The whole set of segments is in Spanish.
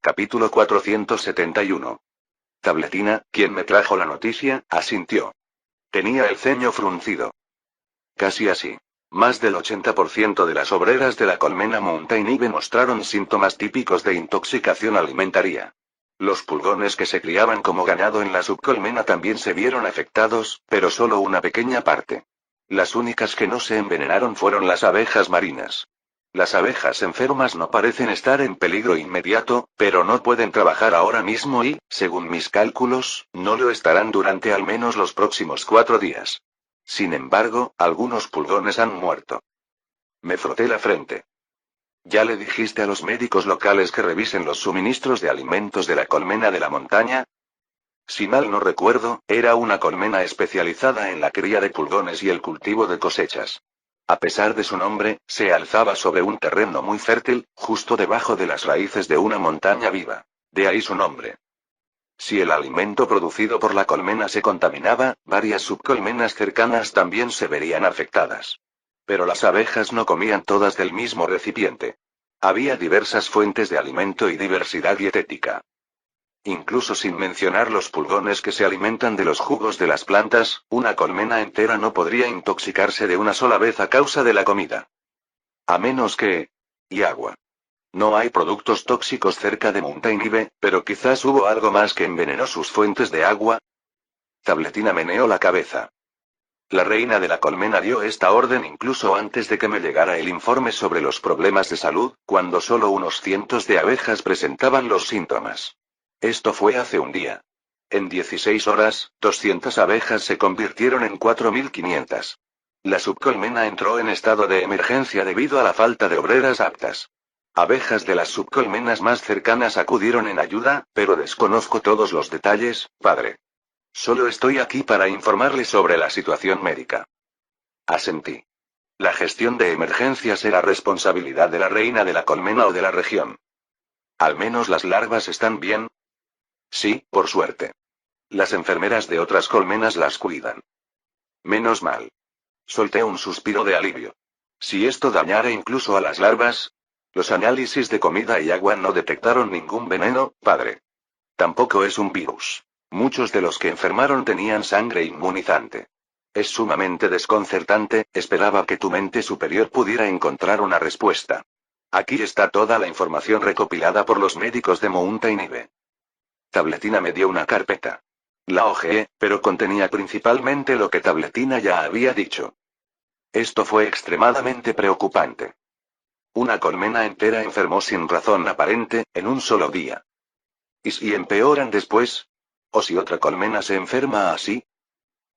Capítulo 471. Tabletina, quien me trajo la noticia, asintió. Tenía el ceño fruncido. Casi así. Más del 80% de las obreras de la colmena Mountain Eve mostraron síntomas típicos de intoxicación alimentaria. Los pulgones que se criaban como ganado en la subcolmena también se vieron afectados, pero solo una pequeña parte. Las únicas que no se envenenaron fueron las abejas marinas. Las abejas enfermas no parecen estar en peligro inmediato, pero no pueden trabajar ahora mismo y, según mis cálculos, no lo estarán durante al menos los próximos 4 días. Sin embargo, algunos pulgones han muerto. Me froté la frente. ¿Ya le dijiste a los médicos locales que revisen los suministros de alimentos de la colmena de la montaña? Si mal no recuerdo, era una colmena especializada en la cría de pulgones y el cultivo de cosechas. A pesar de su nombre, se alzaba sobre un terreno muy fértil, justo debajo de las raíces de una montaña viva. De ahí su nombre. Si el alimento producido por la colmena se contaminaba, varias subcolmenas cercanas también se verían afectadas. Pero las abejas no comían todas del mismo recipiente. Había diversas fuentes de alimento y diversidad dietética. Incluso sin mencionar los pulgones que se alimentan de los jugos de las plantas, una colmena entera no podría intoxicarse de una sola vez a causa de la comida. A menos que... y agua. No hay productos tóxicos cerca de Mountain Eve, pero quizás hubo algo más que envenenó sus fuentes de agua. Tabletina meneó la cabeza. La reina de la colmena dio esta orden incluso antes de que me llegara el informe sobre los problemas de salud, cuando solo unos cientos de abejas presentaban los síntomas. Esto fue hace un día. En 16 horas, 200 abejas se convirtieron en 4.500. La subcolmena entró en estado de emergencia debido a la falta de obreras aptas. Abejas de las subcolmenas más cercanas acudieron en ayuda, pero desconozco todos los detalles, padre. Solo estoy aquí para informarle sobre la situación médica. Asentí. La gestión de emergencias era responsabilidad de la reina de la colmena o de la región. ¿Al menos las larvas están bien? Sí, por suerte. Las enfermeras de otras colmenas las cuidan. Menos mal. Solté un suspiro de alivio. Si esto dañara incluso a las larvas... Los análisis de comida y agua no detectaron ningún veneno, padre. Tampoco es un virus. Muchos de los que enfermaron tenían sangre inmunizante. Es sumamente desconcertante, esperaba que tu mente superior pudiera encontrar una respuesta. Aquí está toda la información recopilada por los médicos de Mountain Eve. Tabletina me dio una carpeta. La hojeé, pero contenía principalmente lo que Tabletina ya había dicho. Esto fue extremadamente preocupante. Una colmena entera enfermó sin razón aparente, en un solo día. ¿Y si empeoran después? ¿O si otra colmena se enferma así?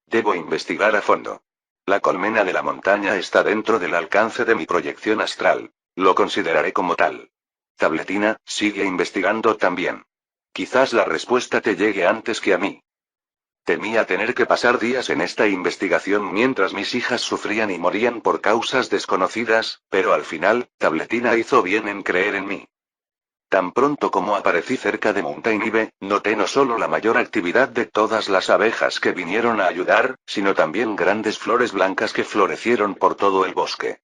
Debo investigar a fondo. La colmena de la montaña está dentro del alcance de mi proyección astral. Lo consideraré como tal. Tabletina, sigue investigando también. Quizás la respuesta te llegue antes que a mí. Temía tener que pasar días en esta investigación mientras mis hijas sufrían y morían por causas desconocidas, pero al final, Tabletina hizo bien en creer en mí. Tan pronto como aparecí cerca de Mountain Eve, noté no solo la mayor actividad de todas las abejas que vinieron a ayudar, sino también grandes flores blancas que florecieron por todo el bosque.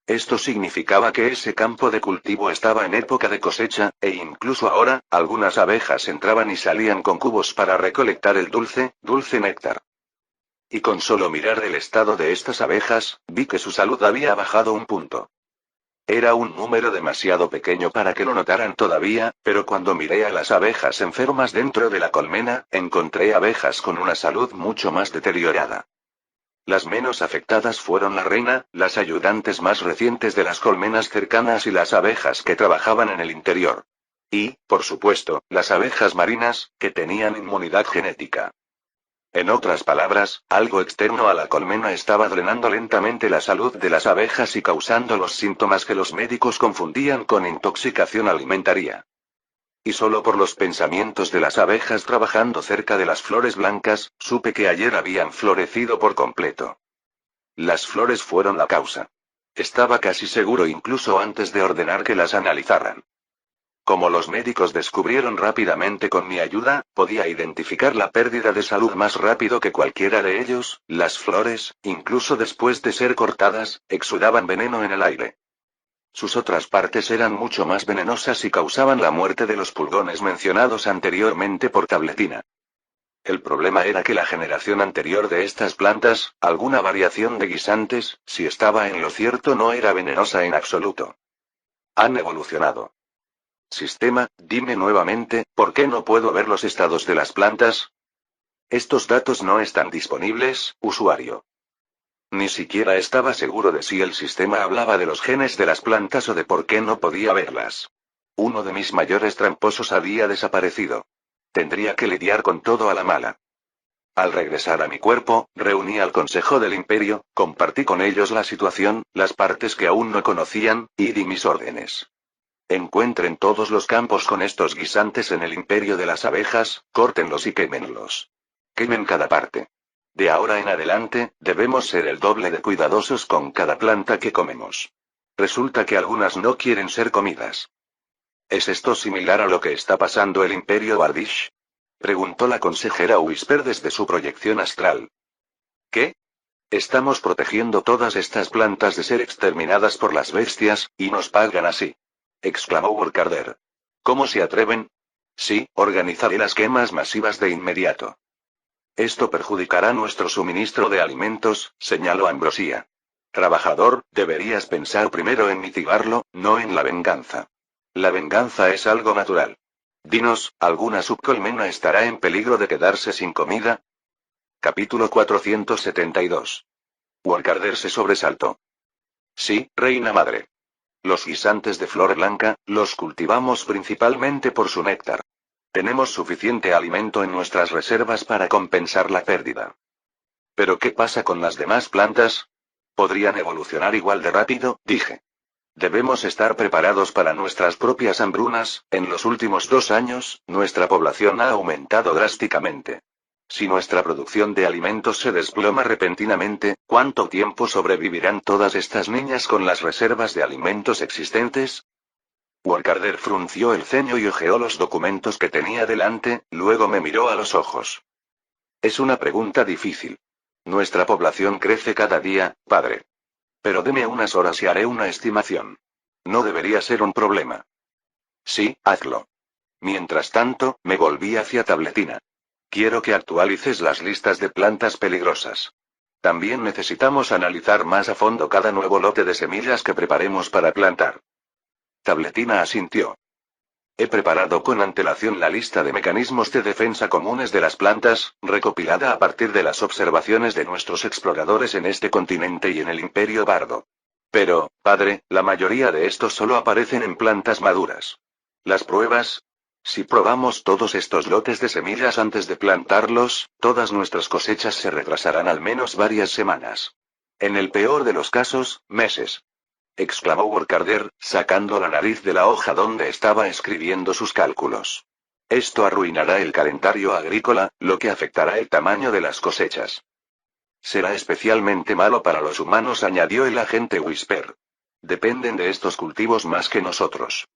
Esto significaba que ese campo de cultivo estaba en época de cosecha, e incluso ahora, algunas abejas entraban y salían con cubos para recolectar el dulce néctar. Y con solo mirar el estado de estas abejas, vi que su salud había bajado un punto. Era un número demasiado pequeño para que lo notaran todavía, pero cuando miré a las abejas enfermas dentro de la colmena, encontré abejas con una salud mucho más deteriorada. Las menos afectadas fueron la reina, las ayudantes más recientes de las colmenas cercanas y las abejas que trabajaban en el interior. Y, por supuesto, las abejas marinas, que tenían inmunidad genética. En otras palabras, algo externo a la colmena estaba drenando lentamente la salud de las abejas y causando los síntomas que los médicos confundían con intoxicación alimentaria. Y solo por los pensamientos de las abejas trabajando cerca de las flores blancas, supe que ayer habían florecido por completo. Las flores fueron la causa. Estaba casi seguro incluso antes de ordenar que las analizaran. Como los médicos descubrieron rápidamente con mi ayuda, podía identificar la pérdida de salud más rápido que cualquiera de ellos, las flores, incluso después de ser cortadas, exudaban veneno en el aire. Sus otras partes eran mucho más venenosas y causaban la muerte de los pulgones mencionados anteriormente por Tabletina. El problema era que la generación anterior de estas plantas, alguna variación de guisantes, si estaba en lo cierto, no era venenosa en absoluto. Han evolucionado. Sistema, dime nuevamente, ¿por qué no puedo ver los estados de las plantas? Estos datos no están disponibles, usuario. Ni siquiera estaba seguro de si el sistema hablaba de los genes de las plantas o de por qué no podía verlas. Uno de mis mayores tramposos había desaparecido. Tendría que lidiar con todo a la mala. Al regresar a mi cuerpo, reuní al Consejo del Imperio, compartí con ellos la situación, las partes que aún no conocían, y di mis órdenes. Encuentren todos los campos con estos guisantes en el Imperio de las Abejas, córtenlos y quémenlos. Quemen cada parte. De ahora en adelante, debemos ser el doble de cuidadosos con cada planta que comemos. Resulta que algunas no quieren ser comidas. ¿Es esto similar a lo que está pasando el Imperio Bardish? Preguntó la consejera Whisper desde su proyección astral. ¿Qué? Estamos protegiendo todas estas plantas de ser exterminadas por las bestias, y nos pagan así. Exclamó Workarder. ¿Cómo se atreven? Sí, organizaré las quemas masivas de inmediato. Esto perjudicará nuestro suministro de alimentos, señaló Ambrosia. Trabajador, deberías pensar primero en mitigarlo, no en la venganza. La venganza es algo natural. Dinos, ¿alguna subcolmena estará en peligro de quedarse sin comida? Capítulo 472. Workarder se sobresaltó. Sí, reina madre. Los guisantes de flor blanca, los cultivamos principalmente por su néctar. Tenemos suficiente alimento en nuestras reservas para compensar la pérdida. ¿Pero qué pasa con las demás plantas? ¿Podrían evolucionar igual de rápido?, dije. Debemos estar preparados para nuestras propias hambrunas. En los últimos 2 años, nuestra población ha aumentado drásticamente. Si nuestra producción de alimentos se desploma repentinamente, ¿cuánto tiempo sobrevivirán todas estas niñas con las reservas de alimentos existentes? Workarder frunció el ceño y hojeó los documentos que tenía delante, luego me miró a los ojos. Es una pregunta difícil. Nuestra población crece cada día, padre. Pero deme unas horas y haré una estimación. No debería ser un problema. Sí, hazlo. Mientras tanto, me volví hacia Tabletina. Quiero que actualices las listas de plantas peligrosas. También necesitamos analizar más a fondo cada nuevo lote de semillas que preparemos para plantar. Tabletina asintió. He preparado con antelación la lista de mecanismos de defensa comunes de las plantas, recopilada a partir de las observaciones de nuestros exploradores en este continente y en el Imperio Bardo. Pero, padre, la mayoría de estos solo aparecen en plantas maduras. ¿Las pruebas? Si probamos todos estos lotes de semillas antes de plantarlos, todas nuestras cosechas se retrasarán al menos varias semanas. En el peor de los casos, meses. Exclamó Workarder, sacando la nariz de la hoja donde estaba escribiendo sus cálculos. Esto arruinará el calendario agrícola, lo que afectará el tamaño de las cosechas. Será especialmente malo para los humanos, añadió el agente Whisper. Dependen de estos cultivos más que nosotros.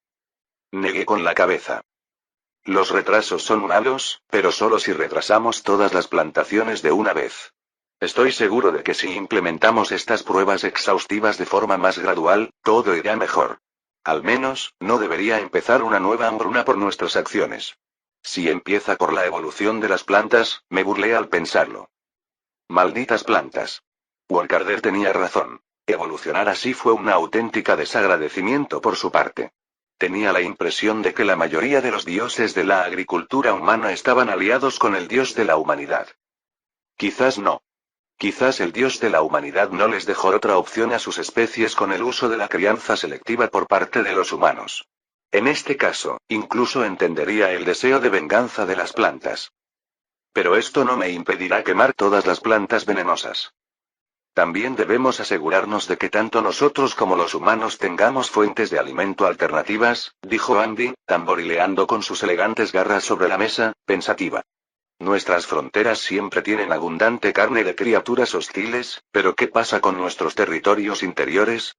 Negué con la cabeza. Los retrasos son malos, pero solo si retrasamos todas las plantaciones de una vez. Estoy seguro de que si implementamos estas pruebas exhaustivas de forma más gradual, todo irá mejor. Al menos, no debería empezar una nueva hambruna por nuestras acciones. Si empieza por la evolución de las plantas, me burlé al pensarlo. Malditas plantas. Workarder tenía razón. Evolucionar así fue un auténtica desagradecimiento por su parte. Tenía la impresión de que la mayoría de los dioses de la agricultura humana estaban aliados con el dios de la humanidad. Quizás no. Quizás el dios de la humanidad no les dejó otra opción a sus especies con el uso de la crianza selectiva por parte de los humanos. En este caso, incluso entendería el deseo de venganza de las plantas. Pero esto no me impedirá quemar todas las plantas venenosas. También debemos asegurarnos de que tanto nosotros como los humanos tengamos fuentes de alimento alternativas, dijo Andy, tamborileando con sus elegantes garras sobre la mesa, pensativa. Nuestras fronteras siempre tienen abundante carne de criaturas hostiles, pero ¿qué pasa con nuestros territorios interiores?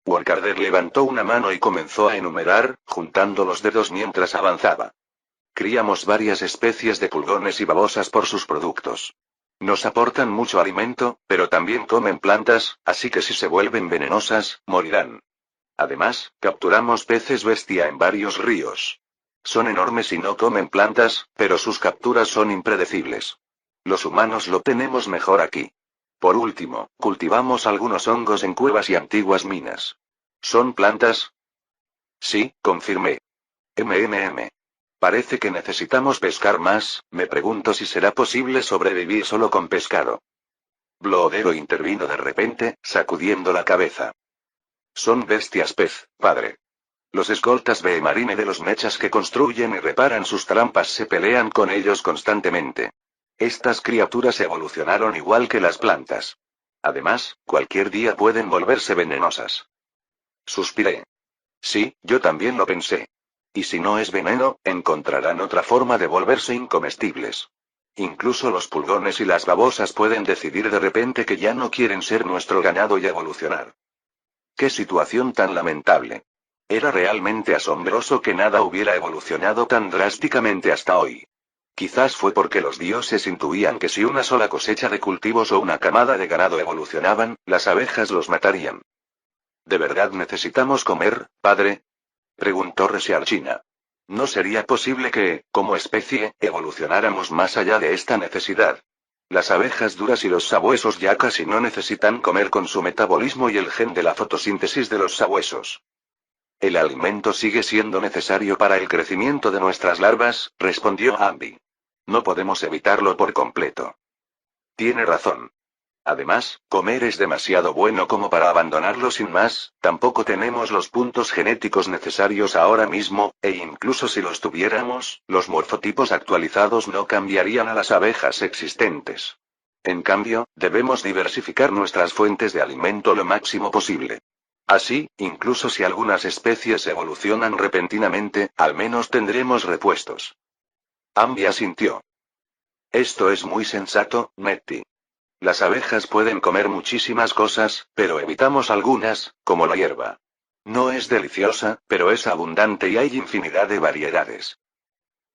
Workarder levantó una mano y comenzó a enumerar, juntando los dedos mientras avanzaba. Criamos varias especies de pulgones y babosas por sus productos. Nos aportan mucho alimento, pero también comen plantas, así que si se vuelven venenosas, morirán. Además, capturamos peces bestia en varios ríos. Son enormes y no comen plantas, pero sus capturas son impredecibles. Los humanos lo tenemos mejor aquí. Por último, cultivamos algunos hongos en cuevas y antiguas minas. ¿Son plantas? Sí, confirmé. Parece que necesitamos pescar más, me pregunto si será posible sobrevivir solo con pescado. Bloodero intervino de repente, sacudiendo la cabeza. Son bestias pez, padre. Los escoltas Marine de los mechas que construyen y reparan sus trampas se pelean con ellos constantemente. Estas criaturas evolucionaron igual que las plantas. Además, cualquier día pueden volverse venenosas. Suspiré. Sí, yo también lo pensé. Y si no es veneno, encontrarán otra forma de volverse incomestibles. Incluso los pulgones y las babosas pueden decidir de repente que ya no quieren ser nuestro ganado y evolucionar. ¡Qué situación tan lamentable! Era realmente asombroso que nada hubiera evolucionado tan drásticamente hasta hoy. Quizás fue porque los dioses intuían que si una sola cosecha de cultivos o una camada de ganado evolucionaban, las abejas los matarían. ¿De verdad necesitamos comer, padre? Preguntó Reshiarchina. ¿No sería posible que, como especie, evolucionáramos más allá de esta necesidad? Las abejas duras y los sabuesos ya casi no necesitan comer con su metabolismo y el gen de la fotosíntesis de los sabuesos. El alimento sigue siendo necesario para el crecimiento de nuestras larvas, respondió Ambi. No podemos evitarlo por completo. Tiene razón. Además, comer es demasiado bueno como para abandonarlo sin más, tampoco tenemos los puntos genéticos necesarios ahora mismo, e incluso si los tuviéramos, los morfotipos actualizados no cambiarían a las abejas existentes. En cambio, debemos diversificar nuestras fuentes de alimento lo máximo posible. Así, incluso si algunas especies evolucionan repentinamente, al menos tendremos repuestos. Ambi asintió. Esto es muy sensato, Nettie. Las abejas pueden comer muchísimas cosas, pero evitamos algunas, como la hierba. No es deliciosa, pero es abundante y hay infinidad de variedades.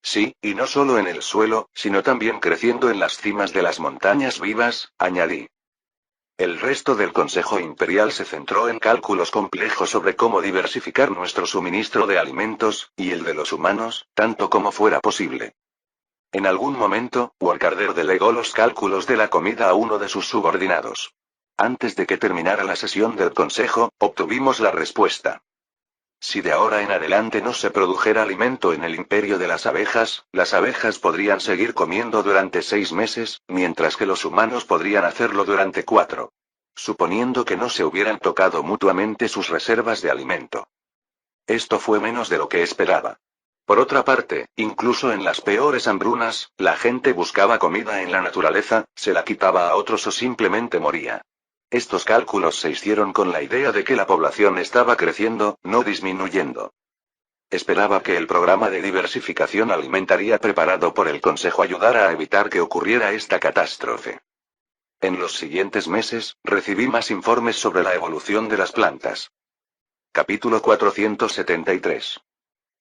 Sí, y no solo en el suelo, sino también creciendo en las cimas de las montañas vivas, añadí. El resto del Consejo Imperial se centró en cálculos complejos sobre cómo diversificar nuestro suministro de alimentos, y el de los humanos, tanto como fuera posible. En algún momento, Walkarder delegó los cálculos de la comida a uno de sus subordinados. Antes de que terminara la sesión del consejo, obtuvimos la respuesta. Si de ahora en adelante no se produjera alimento en el imperio de las abejas podrían seguir comiendo durante 6 meses, mientras que los humanos podrían hacerlo durante 4. Suponiendo que no se hubieran tocado mutuamente sus reservas de alimento. Esto fue menos de lo que esperaba. Por otra parte, incluso en las peores hambrunas, la gente buscaba comida en la naturaleza, se la quitaba a otros o simplemente moría. Estos cálculos se hicieron con la idea de que la población estaba creciendo, no disminuyendo. Esperaba que el programa de diversificación alimentaria preparado por el Consejo ayudara a evitar que ocurriera esta catástrofe. En los siguientes meses, recibí más informes sobre la evolución de las plantas. Capítulo 473.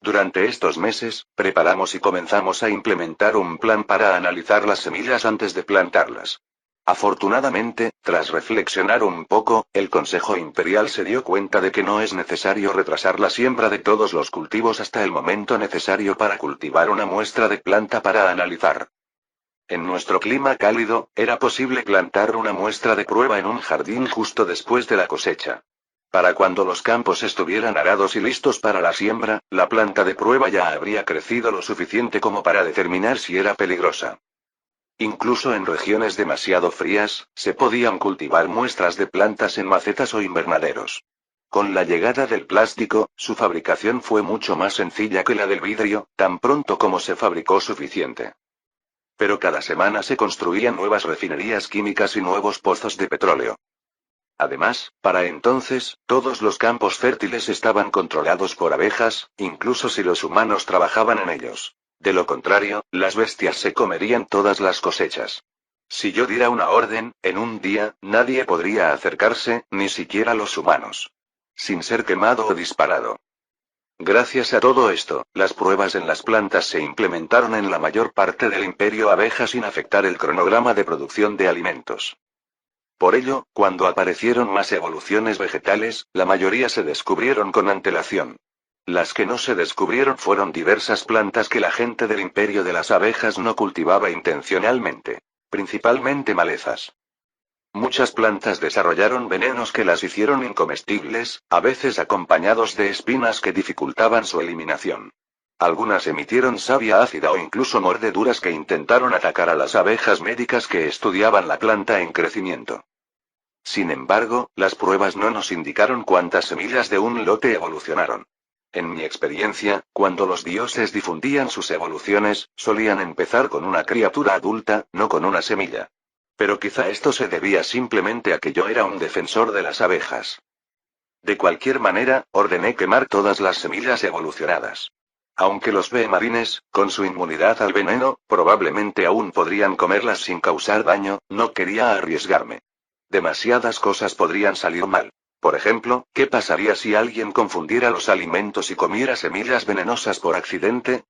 Durante estos meses, preparamos y comenzamos a implementar un plan para analizar las semillas antes de plantarlas. Afortunadamente, tras reflexionar un poco, el Consejo Imperial se dio cuenta de que no es necesario retrasar la siembra de todos los cultivos hasta el momento necesario para cultivar una muestra de planta para analizar. En nuestro clima cálido, era posible plantar una muestra de prueba en un jardín justo después de la cosecha. Para cuando los campos estuvieran arados y listos para la siembra, la planta de prueba ya habría crecido lo suficiente como para determinar si era peligrosa. Incluso en regiones demasiado frías, se podían cultivar muestras de plantas en macetas o invernaderos. Con la llegada del plástico, su fabricación fue mucho más sencilla que la del vidrio, tan pronto como se fabricó suficiente. Pero cada semana se construían nuevas refinerías químicas y nuevos pozos de petróleo. Además, para entonces, todos los campos fértiles estaban controlados por abejas, incluso si los humanos trabajaban en ellos. De lo contrario, las bestias se comerían todas las cosechas. Si yo diera una orden, en un día, nadie podría acercarse, ni siquiera los humanos. Sin ser quemado o disparado. Gracias a todo esto, las pruebas en las plantas se implementaron en la mayor parte del imperio abeja sin afectar el cronograma de producción de alimentos. Por ello, cuando aparecieron más evoluciones vegetales, la mayoría se descubrieron con antelación. Las que no se descubrieron fueron diversas plantas que la gente del imperio de las abejas no cultivaba intencionalmente. Principalmente malezas. Muchas plantas desarrollaron venenos que las hicieron incomestibles, a veces acompañados de espinas que dificultaban su eliminación. Algunas emitieron savia ácida o incluso mordeduras que intentaron atacar a las abejas médicas que estudiaban la planta en crecimiento. Sin embargo, las pruebas no nos indicaron cuántas semillas de un lote evolucionaron. En mi experiencia, cuando los dioses difundían sus evoluciones, solían empezar con una criatura adulta, no con una semilla. Pero quizá esto se debía simplemente a que yo era un defensor de las abejas. De cualquier manera, ordené quemar todas las semillas evolucionadas. Aunque los marines, con su inmunidad al veneno, probablemente aún podrían comerlas sin causar daño, no quería arriesgarme. Demasiadas cosas podrían salir mal. Por ejemplo, ¿qué pasaría si alguien confundiera los alimentos y comiera semillas venenosas por accidente?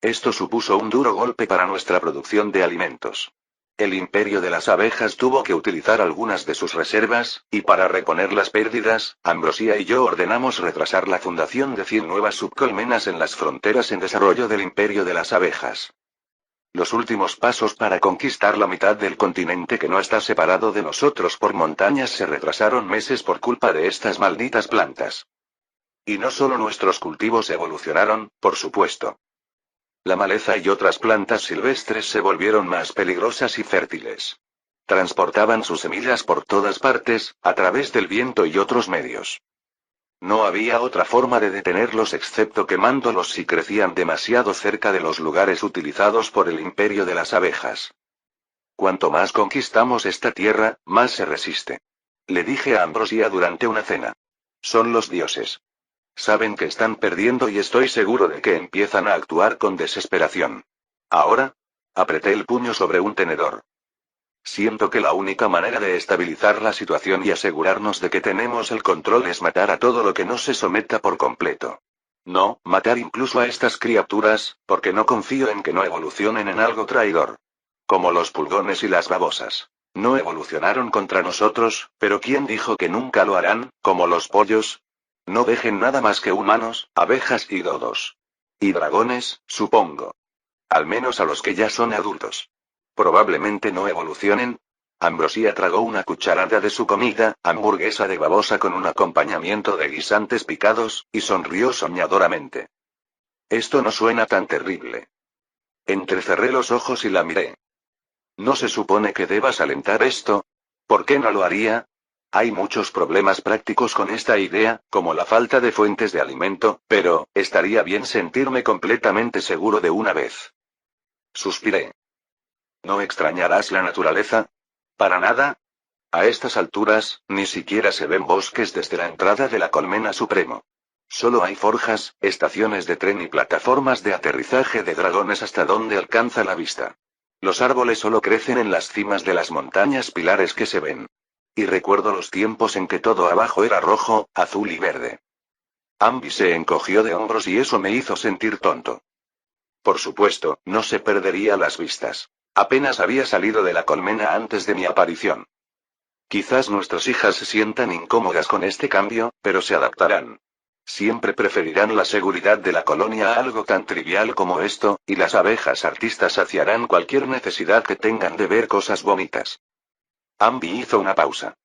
Esto supuso un duro golpe para nuestra producción de alimentos. El imperio de las abejas tuvo que utilizar algunas de sus reservas, y para reponer las pérdidas, Ambrosia y yo ordenamos retrasar la fundación de 100 nuevas subcolmenas en las fronteras en desarrollo del imperio de las abejas. Los últimos pasos para conquistar la mitad del continente que no está separado de nosotros por montañas se retrasaron meses por culpa de estas malditas plantas. Y no solo nuestros cultivos evolucionaron, por supuesto. La maleza y otras plantas silvestres se volvieron más peligrosas y fértiles. Transportaban sus semillas por todas partes, a través del viento y otros medios. No había otra forma de detenerlos excepto quemándolos si crecían demasiado cerca de los lugares utilizados por el imperio de las abejas. Cuanto más conquistamos esta tierra, más se resiste. Le dije a Ambrosia durante una cena. Son los dioses. Saben que están perdiendo y estoy seguro de que empiezan a actuar con desesperación. Ahora, apreté el puño sobre un tenedor. Siento que la única manera de estabilizar la situación y asegurarnos de que tenemos el control es matar a todo lo que no se someta por completo. No, matar incluso a estas criaturas, porque no confío en que no evolucionen en algo traidor. Como los pulgones y las babosas. No evolucionaron contra nosotros, pero ¿quién dijo que nunca lo harán, como los pollos? No dejen nada más que humanos, abejas y dodos. Y dragones, supongo. Al menos a los que ya son adultos. Probablemente no evolucionen. Ambrosia tragó una cucharada de su comida, hamburguesa de babosa con un acompañamiento de guisantes picados, y sonrió soñadoramente. Esto no suena tan terrible. Entrecerré los ojos y la miré. ¿No se supone que debas alentar esto? ¿Por qué no lo haría? Hay muchos problemas prácticos con esta idea, como la falta de fuentes de alimento, pero, estaría bien sentirme completamente seguro de una vez. Suspiré. ¿No extrañarás la naturaleza? ¿Para nada? A estas alturas, ni siquiera se ven bosques desde la entrada de la Colmena Supremo. Solo hay forjas, estaciones de tren y plataformas de aterrizaje de dragones hasta donde alcanza la vista. Los árboles solo crecen en las cimas de las montañas pilares que se ven. Y recuerdo los tiempos en que todo abajo era rojo, azul y verde. Ambi se encogió de hombros y eso me hizo sentir tonto. Por supuesto, no se perdería las vistas. Apenas había salido de la colmena antes de mi aparición. Quizás nuestras hijas se sientan incómodas con este cambio, pero se adaptarán. Siempre preferirán la seguridad de la colonia a algo tan trivial como esto, y las abejas artistas saciarán cualquier necesidad que tengan de ver cosas bonitas. Ambi hizo una pausa.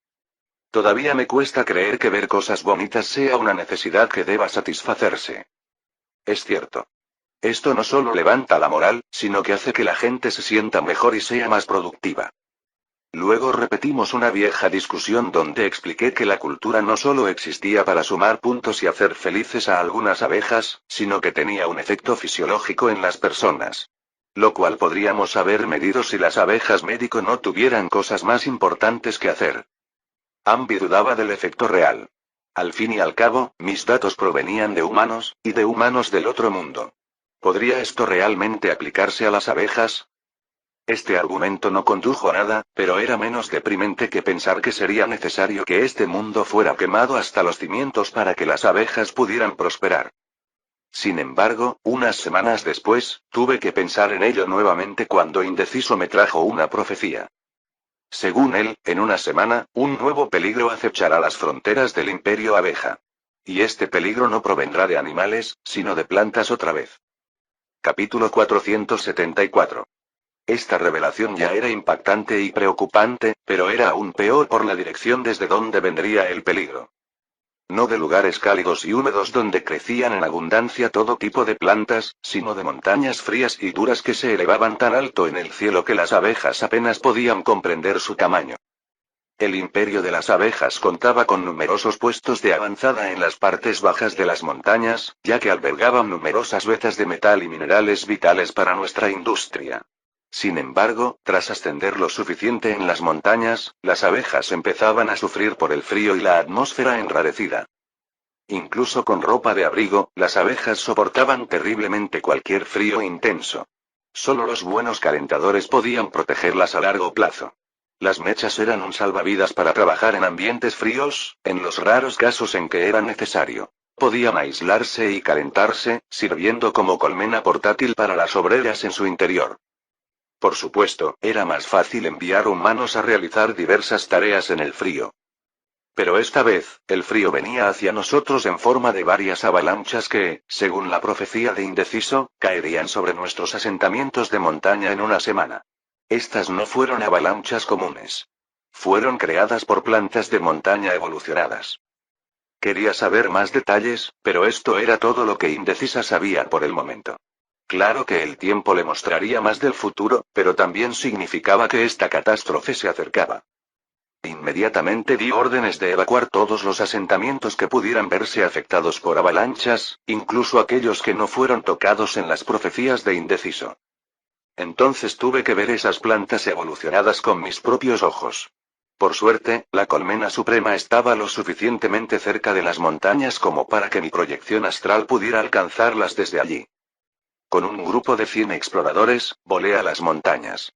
Todavía me cuesta creer que ver cosas bonitas sea una necesidad que deba satisfacerse. Es cierto. Esto no solo levanta la moral, sino que hace que la gente se sienta mejor y sea más productiva. Luego repetimos una vieja discusión donde expliqué que la cultura no solo existía para sumar puntos y hacer felices a algunas abejas, sino que tenía un efecto fisiológico en las personas. Lo cual podríamos haber medido si las abejas médico no tuvieran cosas más importantes que hacer. Ambi dudaba del efecto real. Al fin y al cabo, mis datos provenían de humanos, y de humanos del otro mundo. ¿Podría esto realmente aplicarse a las abejas? Este argumento no condujo a nada, pero era menos deprimente que pensar que sería necesario que este mundo fuera quemado hasta los cimientos para que las abejas pudieran prosperar. Sin embargo, unas semanas después, tuve que pensar en ello nuevamente cuando indeciso me trajo una profecía. Según él, en una semana, un nuevo peligro acechará las fronteras del Imperio Abeja. Y este peligro no provendrá de animales, sino de plantas otra vez. Capítulo 474. Esta revelación ya era impactante y preocupante, pero era aún peor por la dirección desde donde vendría el peligro. No de lugares cálidos y húmedos donde crecían en abundancia todo tipo de plantas, sino de montañas frías y duras que se elevaban tan alto en el cielo que las abejas apenas podían comprender su tamaño. El imperio de las abejas contaba con numerosos puestos de avanzada en las partes bajas de las montañas, ya que albergaban numerosas vetas de metal y minerales vitales para nuestra industria. Sin embargo, tras ascender lo suficiente en las montañas, las abejas empezaban a sufrir por el frío y la atmósfera enrarecida. Incluso con ropa de abrigo, las abejas soportaban terriblemente cualquier frío intenso. Solo los buenos calentadores podían protegerlas a largo plazo. Las mechas eran un salvavidas para trabajar en ambientes fríos, en los raros casos en que era necesario. Podían aislarse y calentarse, sirviendo como colmena portátil para las obreras en su interior. Por supuesto, era más fácil enviar humanos a realizar diversas tareas en el frío. Pero esta vez, el frío venía hacia nosotros en forma de varias avalanchas que, según la profecía de Indeciso, caerían sobre nuestros asentamientos de montaña en una semana. Estas no fueron avalanchas comunes. Fueron creadas por plantas de montaña evolucionadas. Quería saber más detalles, pero esto era todo lo que Indecisa sabía por el momento. Claro que el tiempo le mostraría más del futuro, pero también significaba que esta catástrofe se acercaba. Inmediatamente dio órdenes de evacuar todos los asentamientos que pudieran verse afectados por avalanchas, incluso aquellos que no fueron tocados en las profecías de Indeciso. Entonces tuve que ver esas plantas evolucionadas con mis propios ojos. Por suerte, la colmena suprema estaba lo suficientemente cerca de las montañas como para que mi proyección astral pudiera alcanzarlas desde allí. Con un grupo de 100 exploradores, volé a las montañas.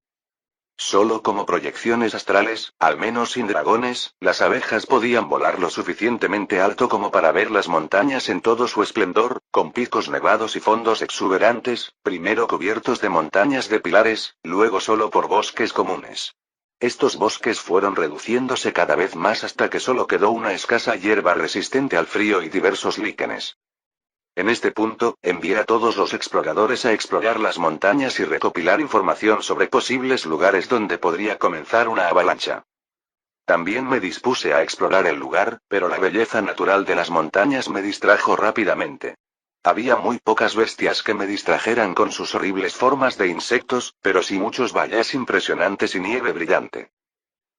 Solo como proyecciones astrales, al menos sin dragones, las abejas podían volar lo suficientemente alto como para ver las montañas en todo su esplendor, con picos nevados y fondos exuberantes, primero cubiertos de montañas de pilares, luego solo por bosques comunes. Estos bosques fueron reduciéndose cada vez más hasta que solo quedó una escasa hierba resistente al frío y diversos líquenes. En este punto, envié a todos los exploradores a explorar las montañas y recopilar información sobre posibles lugares donde podría comenzar una avalancha. También me dispuse a explorar el lugar, pero la belleza natural de las montañas me distrajo rápidamente. Había muy pocas bestias que me distrajeran con sus horribles formas de insectos, pero sí muchos valles impresionantes y nieve brillante.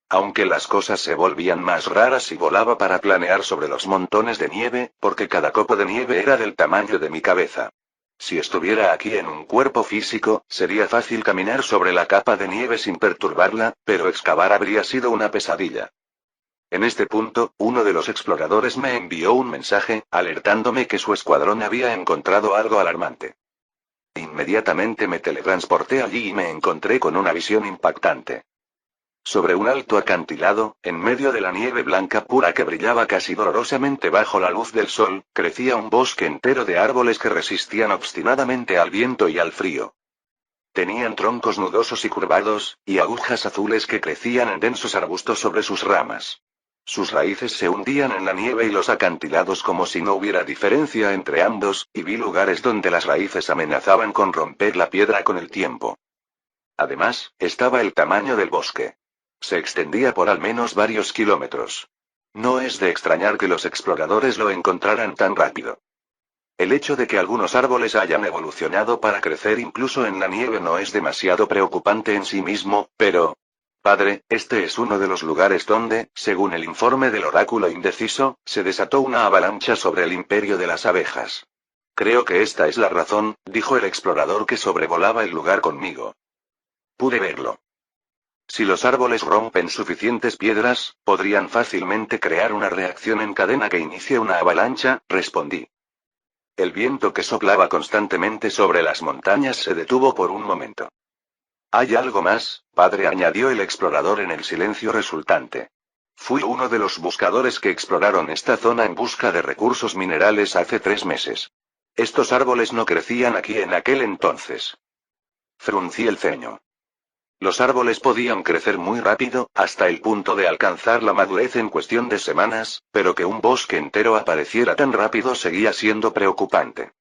Aunque las cosas se volvían más raras y volaba para planear sobre los montones de nieve, porque cada copo de nieve era del tamaño de mi cabeza. Si estuviera aquí en un cuerpo físico, sería fácil caminar sobre la capa de nieve sin perturbarla, pero excavar habría sido una pesadilla. En este punto, uno de los exploradores me envió un mensaje, alertándome que su escuadrón había encontrado algo alarmante. Inmediatamente me teletransporté allí y me encontré con una visión impactante. Sobre un alto acantilado, en medio de la nieve blanca pura que brillaba casi dolorosamente bajo la luz del sol, crecía un bosque entero de árboles que resistían obstinadamente al viento y al frío. Tenían troncos nudosos y curvados, y agujas azules que crecían en densos arbustos sobre sus ramas. Sus raíces se hundían en la nieve y los acantilados como si no hubiera diferencia entre ambos, y vi lugares donde las raíces amenazaban con romper la piedra con el tiempo. Además, estaba el tamaño del bosque. Se extendía por al menos varios kilómetros. No es de extrañar que los exploradores lo encontraran tan rápido. El hecho de que algunos árboles hayan evolucionado para crecer incluso en la nieve no es demasiado preocupante en sí mismo, pero... Padre, este es uno de los lugares donde, según el informe del oráculo Indeciso, se desató una avalancha sobre el imperio de las abejas. Creo que esta es la razón, dijo el explorador que sobrevolaba el lugar conmigo. Pude verlo. Si los árboles rompen suficientes piedras, podrían fácilmente crear una reacción en cadena que inicie una avalancha, respondí. El viento que soplaba constantemente sobre las montañas se detuvo por un momento. Hay algo más, padre, añadió el explorador en el silencio resultante. Fui uno de los buscadores que exploraron esta zona en busca de recursos minerales hace 3 meses. Estos árboles no crecían aquí en aquel entonces. Fruncí el ceño. Los árboles podían crecer muy rápido, hasta el punto de alcanzar la madurez en cuestión de semanas, pero que un bosque entero apareciera tan rápido seguía siendo preocupante.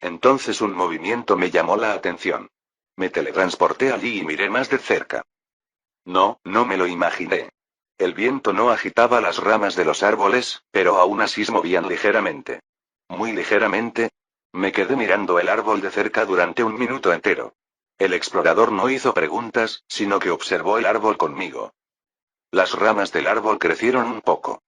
Entonces un movimiento me llamó la atención. Me teletransporté allí y miré más de cerca. No me lo imaginé. El viento no agitaba las ramas de los árboles, pero aún así se movían ligeramente. Muy ligeramente. Me quedé mirando el árbol de cerca durante un minuto entero. El explorador no hizo preguntas, sino que observó el árbol conmigo. Las ramas del árbol crecieron un poco.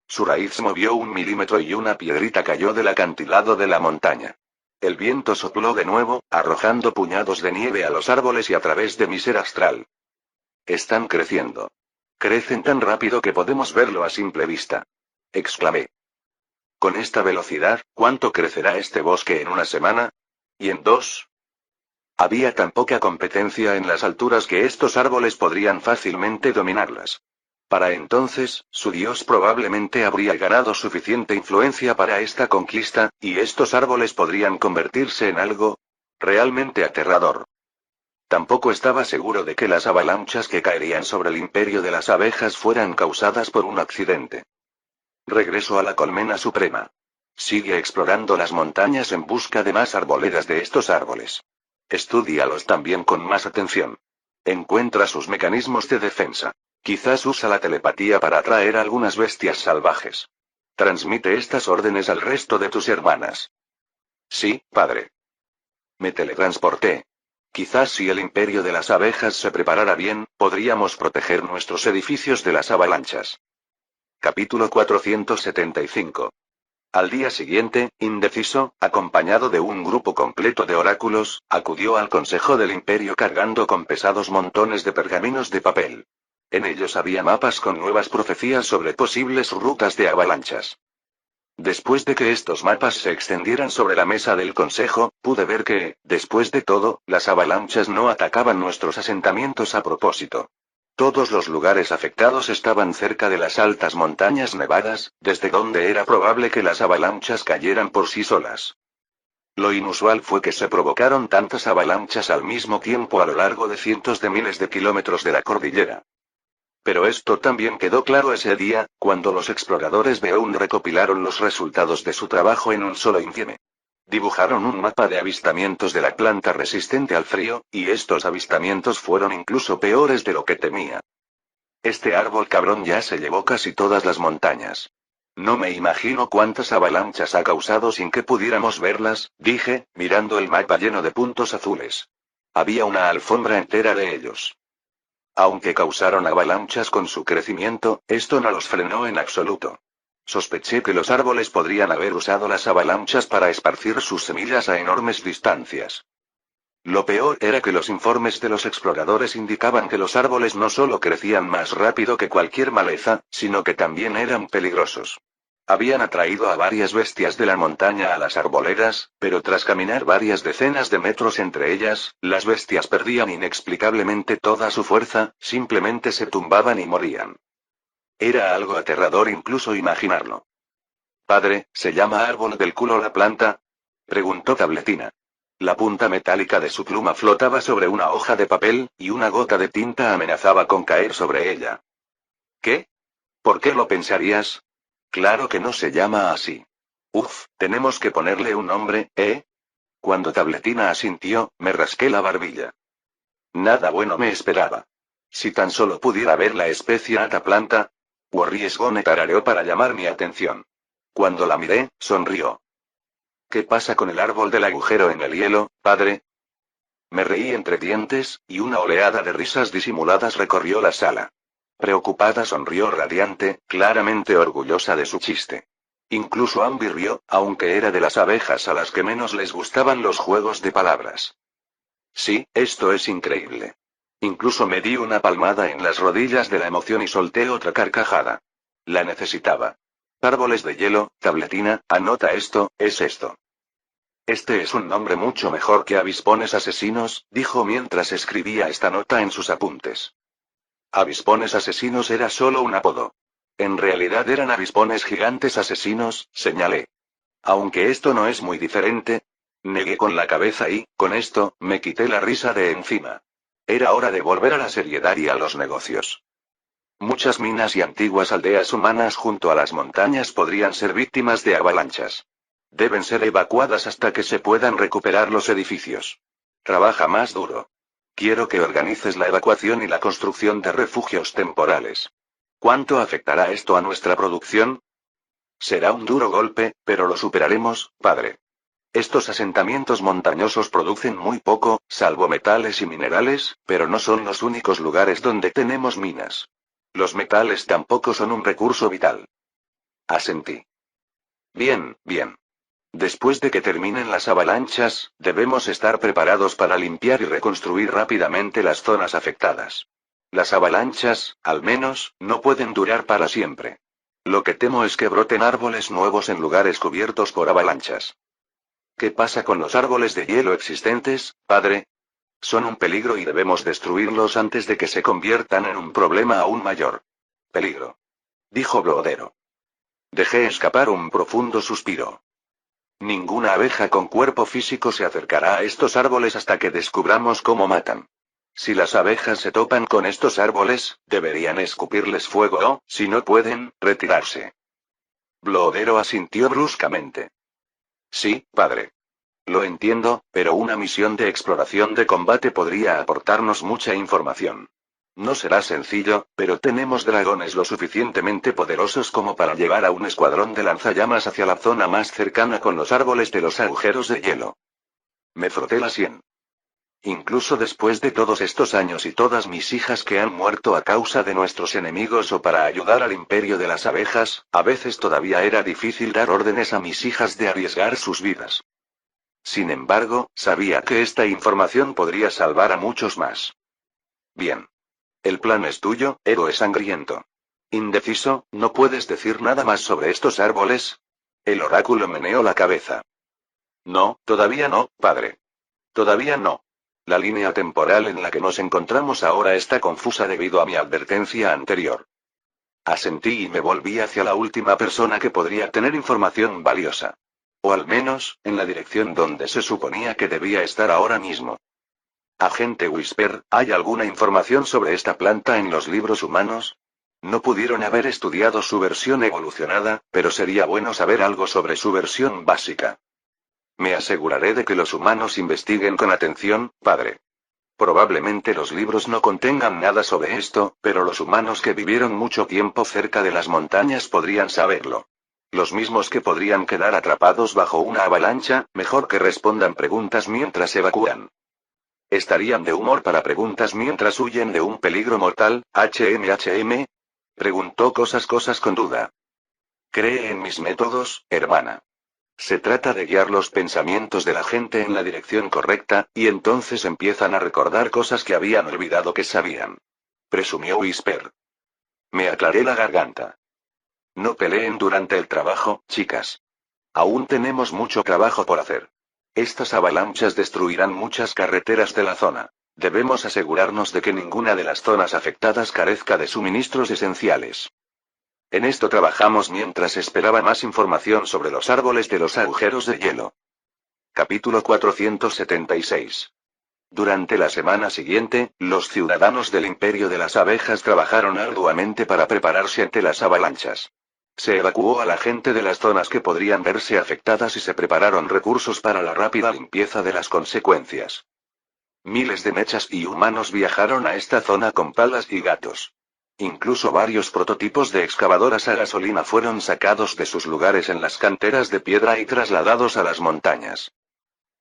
Su raíz se movió 1 milímetro y una piedrita cayó del acantilado de la montaña. El viento sopló de nuevo, arrojando puñados de nieve a los árboles y a través de mi ser astral. Están creciendo. Crecen tan rápido que podemos verlo a simple vista. Exclamé. Con esta velocidad, ¿cuánto crecerá este bosque en una semana? ¿Y en 2? Había tan poca competencia en las alturas que estos árboles podrían fácilmente dominarlas. Para entonces, su dios probablemente habría ganado suficiente influencia para esta conquista, y estos árboles podrían convertirse en algo realmente aterrador. Tampoco estaba seguro de que las avalanchas que caerían sobre el imperio de las abejas fueran causadas por un accidente. Regreso a la colmena suprema. Sigue explorando las montañas en busca de más arboledas de estos árboles. Estúdialos también con más atención. Encuentra sus mecanismos de defensa. Quizás usa la telepatía para atraer a algunas bestias salvajes. Transmite estas órdenes al resto de tus hermanas. Sí, padre. Me teletransporté. Quizás si el imperio de las abejas se preparara bien, podríamos proteger nuestros edificios de las avalanchas. Capítulo 475. Al día siguiente, indeciso, acompañado de un grupo completo de oráculos, acudió al Consejo del Imperio cargando con pesados montones de pergaminos de papel. En ellos había mapas con nuevas profecías sobre posibles rutas de avalanchas. Después de que estos mapas se extendieran sobre la mesa del Consejo, pude ver que, después de todo, las avalanchas no atacaban nuestros asentamientos a propósito. Todos los lugares afectados estaban cerca de las altas montañas nevadas, desde donde era probable que las avalanchas cayeran por sí solas. Lo inusual fue que se provocaron tantas avalanchas al mismo tiempo a lo largo de cientos de miles de kilómetros de la cordillera. Pero esto también quedó claro ese día, cuando los exploradores Beoun recopilaron los resultados de su trabajo en un solo informe. Dibujaron un mapa de avistamientos de la planta resistente al frío, y estos avistamientos fueron incluso peores de lo que temía. Este árbol cabrón ya se llevó casi todas las montañas. No me imagino cuántas avalanchas ha causado sin que pudiéramos verlas, dije, mirando el mapa lleno de puntos azules. Había una alfombra entera de ellos. Aunque causaron avalanchas con su crecimiento, esto no los frenó en absoluto. Sospeché que los árboles podrían haber usado las avalanchas para esparcir sus semillas a enormes distancias. Lo peor era que los informes de los exploradores indicaban que los árboles no solo crecían más rápido que cualquier maleza, sino que también eran peligrosos. Habían atraído a varias bestias de la montaña a las arboledas, pero tras caminar varias decenas de metros entre ellas, las bestias perdían inexplicablemente toda su fuerza, simplemente se tumbaban y morían. Era algo aterrador incluso imaginarlo. Padre, ¿se llama árbol del culo la planta? Preguntó Tabletina. La punta metálica de su pluma flotaba sobre una hoja de papel, y una gota de tinta amenazaba con caer sobre ella. ¿Qué? ¿Por qué lo pensarías? Claro que no se llama así. Uf, tenemos que ponerle un nombre, ¿eh? Cuando Tabletina asintió, me rasqué la barbilla. Nada bueno me esperaba. Si tan solo pudiera ver la especie ata planta. Warriesgone tarareó para llamar mi atención. Cuando la miré, sonrió. ¿Qué pasa con el árbol del agujero en el hielo, padre? Me reí entre dientes, y una oleada de risas disimuladas recorrió la sala. Preocupada sonrió radiante, claramente orgullosa de su chiste. Incluso Ambi rió, aunque era de las abejas a las que menos les gustaban los juegos de palabras. Sí, esto es increíble. Incluso me di una palmada en las rodillas de la emoción y solté otra carcajada. La necesitaba. Árboles de hielo, Tabletina, anota esto, es esto. Este es un nombre mucho mejor que avispones asesinos, dijo mientras escribía esta nota en sus apuntes. Avispones asesinos era solo un apodo. En realidad eran avispones gigantes asesinos, señalé. Aunque esto no es muy diferente. Negué con la cabeza y, con esto, me quité la risa de encima. Era hora de volver a la seriedad y a los negocios. Muchas minas y antiguas aldeas humanas junto a las montañas podrían ser víctimas de avalanchas. Deben ser evacuadas hasta que se puedan recuperar los edificios. Trabaja más duro. Quiero que organices la evacuación y la construcción de refugios temporales. ¿Cuánto afectará esto a nuestra producción? Será un duro golpe, pero lo superaremos, padre. Estos asentamientos montañosos producen muy poco, salvo metales y minerales, pero no son los únicos lugares donde tenemos minas. Los metales tampoco son un recurso vital. Asentí. Bien, bien. Después de que terminen las avalanchas, debemos estar preparados para limpiar y reconstruir rápidamente las zonas afectadas. Las avalanchas, al menos, no pueden durar para siempre. Lo que temo es que broten árboles nuevos en lugares cubiertos por avalanchas. ¿Qué pasa con los árboles de hielo existentes, padre? Son un peligro y debemos destruirlos antes de que se conviertan en un problema aún mayor. Peligro. Dijo Bloodero. Dejé escapar un profundo suspiro. Ninguna abeja con cuerpo físico se acercará a estos árboles hasta que descubramos cómo matan. Si las abejas se topan con estos árboles, deberían escupirles fuego o, si no pueden, retirarse. Bloodero asintió bruscamente. Sí, padre. Lo entiendo, pero una misión de exploración de combate podría aportarnos mucha información. No será sencillo, pero tenemos dragones lo suficientemente poderosos como para llevar a un escuadrón de lanzallamas hacia la zona más cercana con los árboles de los agujeros de hielo. Me froté la sien. Incluso después de todos estos años y todas mis hijas que han muerto a causa de nuestros enemigos o para ayudar al imperio de las abejas, a veces todavía era difícil dar órdenes a mis hijas de arriesgar sus vidas. Sin embargo, sabía que esta información podría salvar a muchos más. Bien. El plan es tuyo, héroe sangriento. Indeciso, ¿no puedes decir nada más sobre estos árboles? El oráculo meneó la cabeza. No, todavía no, padre. Todavía no. La línea temporal en la que nos encontramos ahora está confusa debido a mi advertencia anterior. Asentí y me volví hacia la última persona que podría tener información valiosa. O al menos, en la dirección donde se suponía que debía estar ahora mismo. Agente Whisper, ¿hay alguna información sobre esta planta en los libros humanos? No pudieron haber estudiado su versión evolucionada, pero sería bueno saber algo sobre su versión básica. Me aseguraré de que los humanos investiguen con atención, padre. Probablemente los libros no contengan nada sobre esto, pero los humanos que vivieron mucho tiempo cerca de las montañas podrían saberlo. Los mismos que podrían quedar atrapados bajo una avalancha, mejor que respondan preguntas mientras evacúan. ¿Estarían de humor para preguntas mientras huyen de un peligro mortal, HM? Preguntó cosas con duda. Cree en mis métodos, hermana. Se trata de guiar los pensamientos de la gente en la dirección correcta, y entonces empiezan a recordar cosas que habían olvidado que sabían. Presumió Whisper. Me aclaré la garganta. No peleen durante el trabajo, chicas. Aún tenemos mucho trabajo por hacer. Estas avalanchas destruirán muchas carreteras de la zona. Debemos asegurarnos de que ninguna de las zonas afectadas carezca de suministros esenciales. En esto trabajamos mientras esperaba más información sobre los árboles de los agujeros de hielo. Capítulo 476. Durante la semana siguiente, los ciudadanos del Imperio de las Abejas trabajaron arduamente para prepararse ante las avalanchas. Se evacuó a la gente de las zonas que podrían verse afectadas y se prepararon recursos para la rápida limpieza de las consecuencias. Miles de mechas y humanos viajaron a esta zona con palas y gatos. Incluso varios prototipos de excavadoras a gasolina fueron sacados de sus lugares en las canteras de piedra y trasladados a las montañas.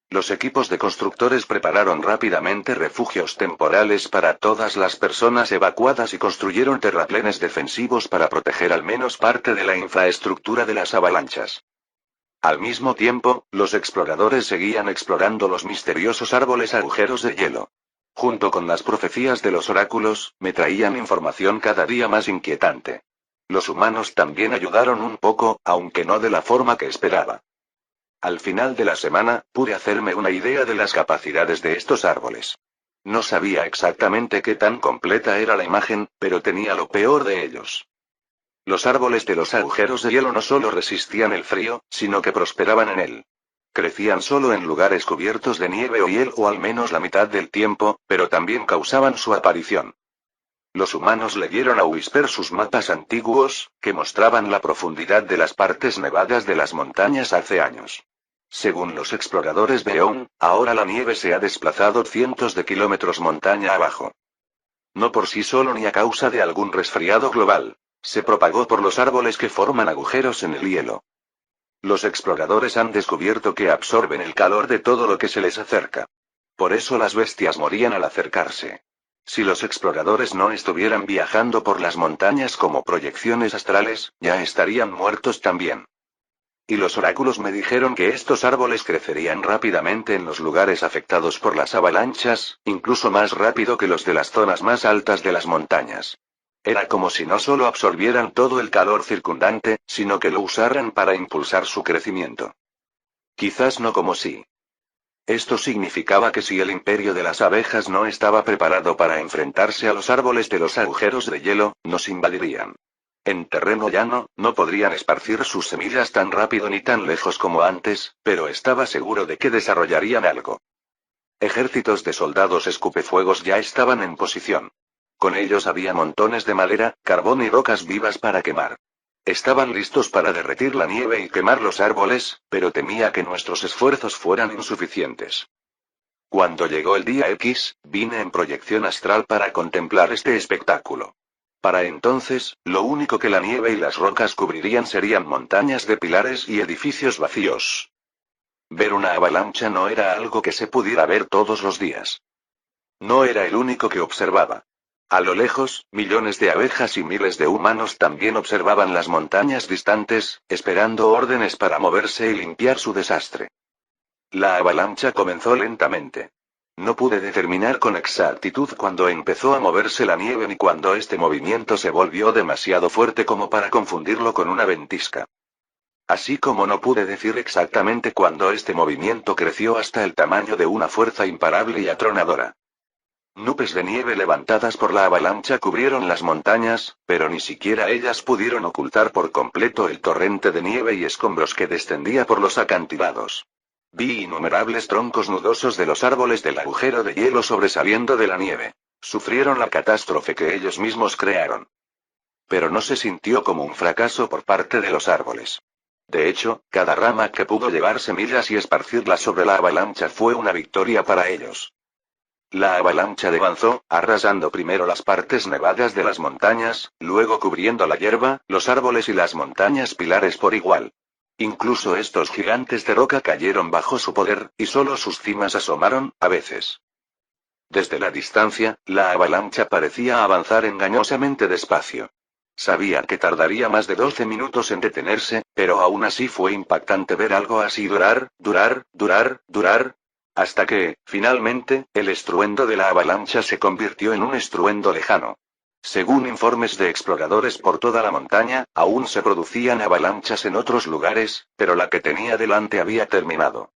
Los equipos de constructores prepararon rápidamente refugios temporales para todas las personas evacuadas y construyeron terraplenes defensivos para proteger al menos parte de la infraestructura de las avalanchas. Al mismo tiempo, los exploradores seguían explorando los misteriosos árboles agujeros de hielo. Junto con las profecías de los oráculos, me traían información cada día más inquietante. Los humanos también ayudaron un poco, aunque no de la forma que esperaba. Al final de la semana, pude hacerme una idea de las capacidades de estos árboles. No sabía exactamente qué tan completa era la imagen, pero tenía lo peor de ellos. Los árboles de los agujeros de hielo no solo resistían el frío, sino que prosperaban en él. Crecían solo en lugares cubiertos de nieve o hielo o al menos la mitad del tiempo, pero también causaban su aparición. Los humanos leyeron a Whisper sus mapas antiguos, que mostraban la profundidad de las partes nevadas de las montañas hace años. Según los exploradores de Eon, ahora la nieve se ha desplazado cientos de kilómetros montaña abajo. No por sí solo ni a causa de algún resfriado global. Se propagó por los árboles que forman agujeros en el hielo. Los exploradores han descubierto que absorben el calor de todo lo que se les acerca. Por eso las bestias morían al acercarse. Si los exploradores no estuvieran viajando por las montañas como proyecciones astrales, ya estarían muertos también. Y los oráculos me dijeron que estos árboles crecerían rápidamente en los lugares afectados por las avalanchas, incluso más rápido que los de las zonas más altas de las montañas. Era como si no solo absorbieran todo el calor circundante, sino que lo usaran para impulsar su crecimiento. Quizás no como si. Esto significaba que si el imperio de las abejas no estaba preparado para enfrentarse a los árboles de los agujeros de hielo, nos invadirían. En terreno llano, no podrían esparcir sus semillas tan rápido ni tan lejos como antes, pero estaba seguro de que desarrollarían algo. Ejércitos de soldados escupefuegos ya estaban en posición. Con ellos había montones de madera, carbón y rocas vivas para quemar. Estaban listos para derretir la nieve y quemar los árboles, pero temía que nuestros esfuerzos fueran insuficientes. Cuando llegó el día X, vine en proyección astral para contemplar este espectáculo. Para entonces, lo único que la nieve y las rocas cubrirían serían montañas de pilares y edificios vacíos. Ver una avalancha no era algo que se pudiera ver todos los días. No era el único que observaba. A lo lejos, millones de abejas y miles de humanos también observaban las montañas distantes, esperando órdenes para moverse y limpiar su desastre. La avalancha comenzó lentamente. No pude determinar con exactitud cuándo empezó a moverse la nieve ni cuándo este movimiento se volvió demasiado fuerte como para confundirlo con una ventisca. Así como no pude decir exactamente cuándo este movimiento creció hasta el tamaño de una fuerza imparable y atronadora. Nubes de nieve levantadas por la avalancha cubrieron las montañas, pero ni siquiera ellas pudieron ocultar por completo el torrente de nieve y escombros que descendía por los acantilados. Vi innumerables troncos nudosos de los árboles del agujero de hielo sobresaliendo de la nieve. Sufrieron la catástrofe que ellos mismos crearon. Pero no se sintió como un fracaso por parte de los árboles. De hecho, cada rama que pudo llevar semillas y esparcirlas sobre la avalancha fue una victoria para ellos. La avalancha avanzó, arrasando primero las partes nevadas de las montañas, luego cubriendo la hierba, los árboles y las montañas pilares por igual. Incluso estos gigantes de roca cayeron bajo su poder, y solo sus cimas asomaron, a veces. Desde la distancia, la avalancha parecía avanzar engañosamente despacio. Sabía que tardaría más de 12 minutos en detenerse, pero aún así fue impactante ver algo así durar, hasta que, finalmente, el estruendo de la avalancha se convirtió en un estruendo lejano. Según informes de exploradores por toda la montaña, aún se producían avalanchas en otros lugares, pero la que tenía delante había terminado.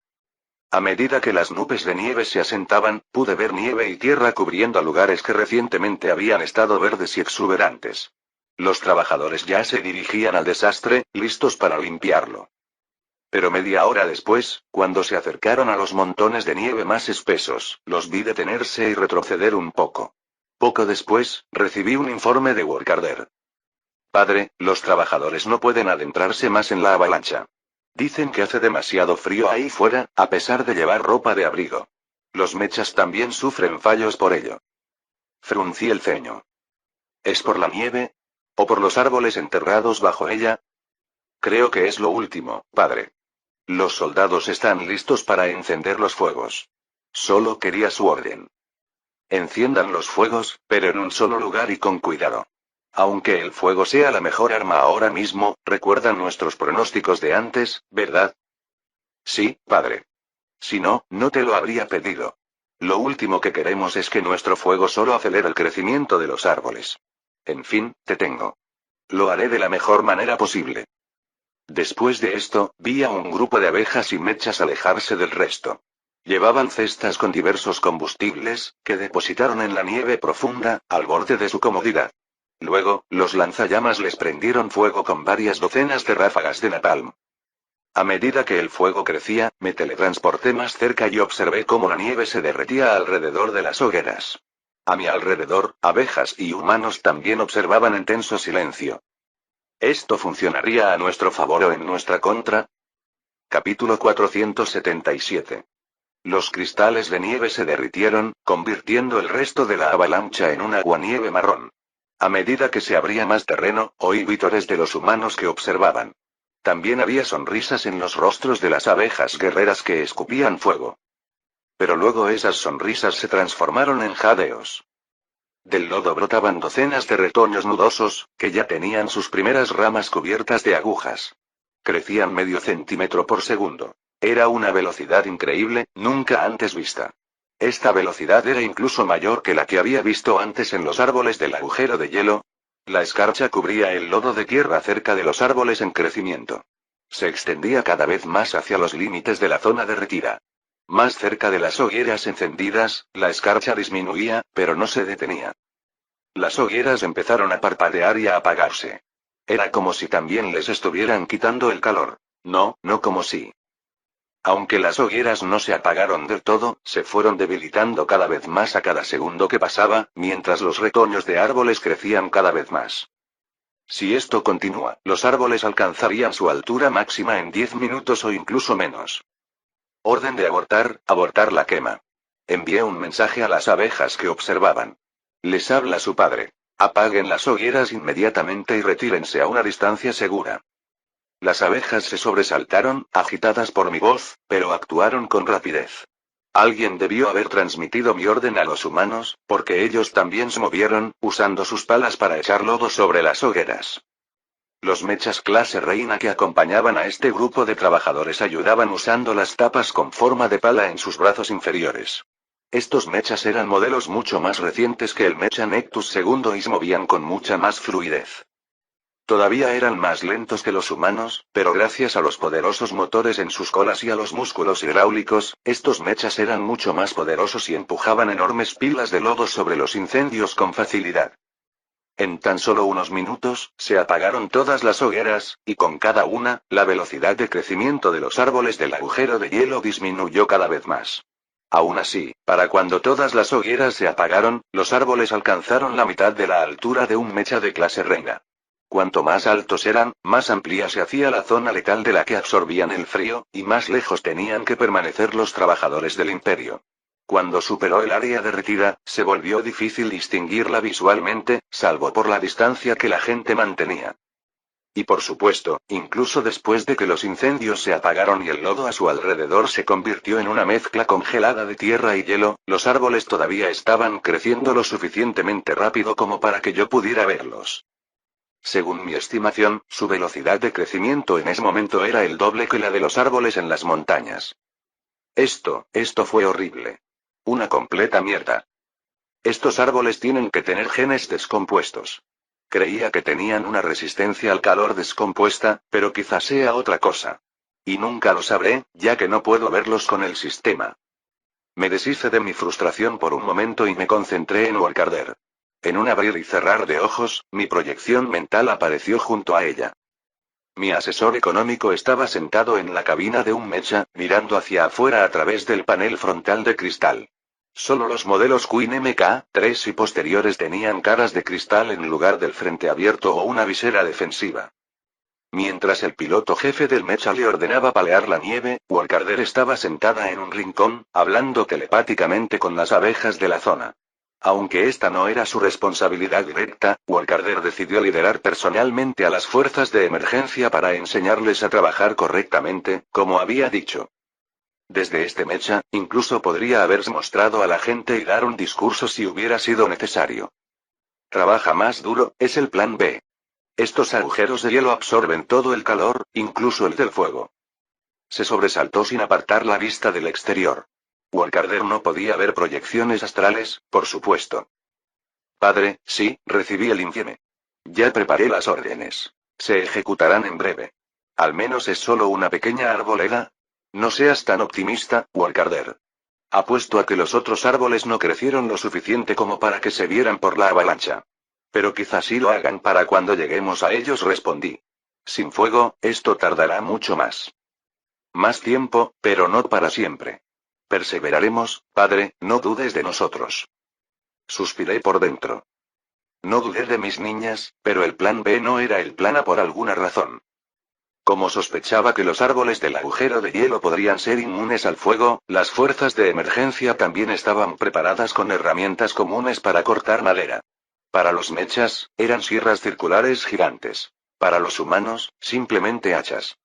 A medida que las nubes de nieve se asentaban, pude ver nieve y tierra cubriendo lugares que recientemente habían estado verdes y exuberantes. Los trabajadores ya se dirigían al desastre, listos para limpiarlo. Pero media hora después, cuando se acercaron a los montones de nieve más espesos, los vi detenerse y retroceder un poco. Poco después, recibí un informe de Workarder. Padre, los trabajadores no pueden adentrarse más en la avalancha. Dicen que hace demasiado frío ahí fuera, a pesar de llevar ropa de abrigo. Los mechas también sufren fallos por ello. Fruncí el ceño. ¿Es por la nieve? ¿O por los árboles enterrados bajo ella? Creo que es lo último, padre. Los soldados están listos para encender los fuegos. Solo quería su orden. Enciendan los fuegos, pero en un solo lugar y con cuidado. Aunque el fuego sea la mejor arma ahora mismo, recuerdan nuestros pronósticos de antes, ¿verdad? Sí, padre. Si no, no te lo habría pedido. Lo último que queremos es que nuestro fuego solo acelere el crecimiento de los árboles. En fin, te tengo. Lo haré de la mejor manera posible. Después de esto, vi a un grupo de abejas y mechas alejarse del resto. Llevaban cestas con diversos combustibles, que depositaron en la nieve profunda, al borde de su comodidad. Luego, los lanzallamas les prendieron fuego con varias docenas de ráfagas de napalm. A medida que el fuego crecía, me teletransporté más cerca y observé cómo la nieve se derretía alrededor de las hogueras. A mi alrededor, abejas y humanos también observaban en tenso silencio. ¿Esto funcionaría a nuestro favor o en nuestra contra? Capítulo 477. Los cristales de nieve se derritieron, convirtiendo el resto de la avalancha en un aguanieve marrón. A medida que se abría más terreno, oí vítores de los humanos que observaban. También había sonrisas en los rostros de las abejas guerreras que escupían fuego. Pero luego esas sonrisas se transformaron en jadeos. Del lodo brotaban docenas de retoños nudosos, que ya tenían sus primeras ramas cubiertas de agujas. Crecían medio centímetro por segundo. Era una velocidad increíble, nunca antes vista. Esta velocidad era incluso mayor que la que había visto antes en los árboles del agujero de hielo. La escarcha cubría el lodo de tierra cerca de los árboles en crecimiento. Se extendía cada vez más hacia los límites de la zona derretida. Más cerca de las hogueras encendidas, la escarcha disminuía, pero no se detenía. Las hogueras empezaron a parpadear y a apagarse. Era como si también les estuvieran quitando el calor. No, no como si. Aunque las hogueras no se apagaron del todo, se fueron debilitando cada vez más a cada segundo que pasaba, mientras los retoños de árboles crecían cada vez más. Si esto continúa, los árboles alcanzarían su altura máxima en 10 minutos o incluso menos. Orden de abortar la quema. Envié un mensaje a las abejas que observaban. Les habla su padre. Apaguen las hogueras inmediatamente y retírense a una distancia segura. Las abejas se sobresaltaron, agitadas por mi voz, pero actuaron con rapidez. Alguien debió haber transmitido mi orden a los humanos, porque ellos también se movieron, usando sus palas para echar lodo sobre las hogueras. Los mechas clase reina que acompañaban a este grupo de trabajadores ayudaban usando las tapas con forma de pala en sus brazos inferiores. Estos mechas eran modelos mucho más recientes que el mecha Nectus II y se movían con mucha más fluidez. Todavía eran más lentos que los humanos, pero gracias a los poderosos motores en sus colas y a los músculos hidráulicos, estos mechas eran mucho más poderosos y empujaban enormes pilas de lodo sobre los incendios con facilidad. En tan solo unos minutos, se apagaron todas las hogueras, y con cada una, la velocidad de crecimiento de los árboles del agujero de hielo disminuyó cada vez más. Aún así, para cuando todas las hogueras se apagaron, los árboles alcanzaron la mitad de la altura de un mecha de clase reina. Cuanto más altos eran, más amplia se hacía la zona letal de la que absorbían el frío, y más lejos tenían que permanecer los trabajadores del imperio. Cuando superó el área derretida, se volvió difícil distinguirla visualmente, salvo por la distancia que la gente mantenía. Y por supuesto, incluso después de que los incendios se apagaron y el lodo a su alrededor se convirtió en una mezcla congelada de tierra y hielo, los árboles todavía estaban creciendo lo suficientemente rápido como para que yo pudiera verlos. Según mi estimación, su velocidad de crecimiento en ese momento era el doble que la de los árboles en las montañas. Esto fue horrible. Una completa mierda. Estos árboles tienen que tener genes descompuestos. Creía que tenían una resistencia al calor descompuesta, pero quizás sea otra cosa. Y nunca lo sabré, ya que no puedo verlos con el sistema. Me deshice de mi frustración por un momento y me concentré en Warcarder. En un abrir y cerrar de ojos, mi proyección mental apareció junto a ella. Mi asesor económico estaba sentado en la cabina de un mecha, mirando hacia afuera a través del panel frontal de cristal. Solo los modelos Queen MK3 y posteriores tenían caras de cristal en lugar del frente abierto o una visera defensiva. Mientras el piloto jefe del mecha le ordenaba palear la nieve, Warcarder estaba sentada en un rincón, hablando telepáticamente con las abejas de la zona. Aunque esta no era su responsabilidad directa, Warcarder decidió liderar personalmente a las fuerzas de emergencia para enseñarles a trabajar correctamente, como había dicho. Desde este mecha, incluso podría haberse mostrado a la gente y dar un discurso si hubiera sido necesario. Trabaja más duro, es el plan B. Estos agujeros de hielo absorben todo el calor, incluso el del fuego. Se sobresaltó sin apartar la vista del exterior. Warcarder no podía ver proyecciones astrales, por supuesto. Padre, sí, recibí el informe. Ya preparé las órdenes. Se ejecutarán en breve. Al menos es solo una pequeña arboleda. No seas tan optimista, Warcarder. Apuesto a que los otros árboles no crecieron lo suficiente como para que se vieran por la avalancha. Pero quizás sí lo hagan para cuando lleguemos a ellos, respondí. Sin fuego, esto tardará mucho más. Más tiempo, pero no para siempre. Perseveraremos, padre, no dudes de nosotros. Suspiré por dentro. No dudé de mis niñas, pero el plan B no era el plan A por alguna razón. Como sospechaba que los árboles del agujero de hielo podrían ser inmunes al fuego, las fuerzas de emergencia también estaban preparadas con herramientas comunes para cortar madera. Para los mechas, eran sierras circulares gigantes. Para los humanos, simplemente hachas.